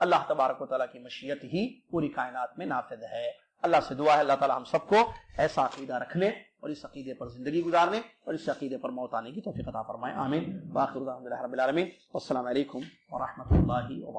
اللہ تبارک و تعالیٰ کی مشیت ہی پوری کائنات میں نافذ ہے. اللہ سے دعا ہے اللہ تعالیٰ ہم سب کو ایسا عقیدہ رکھنے اور اس عقیدے پر زندگی گزارنے اور اس عقیدے پر موت آنے کی توفیق عطا فرمائے. آمین. وآخر دعوانا الحمد للہ رب العالمین. والسلام علیکم ورحمۃ اللہ وبرکاتہ.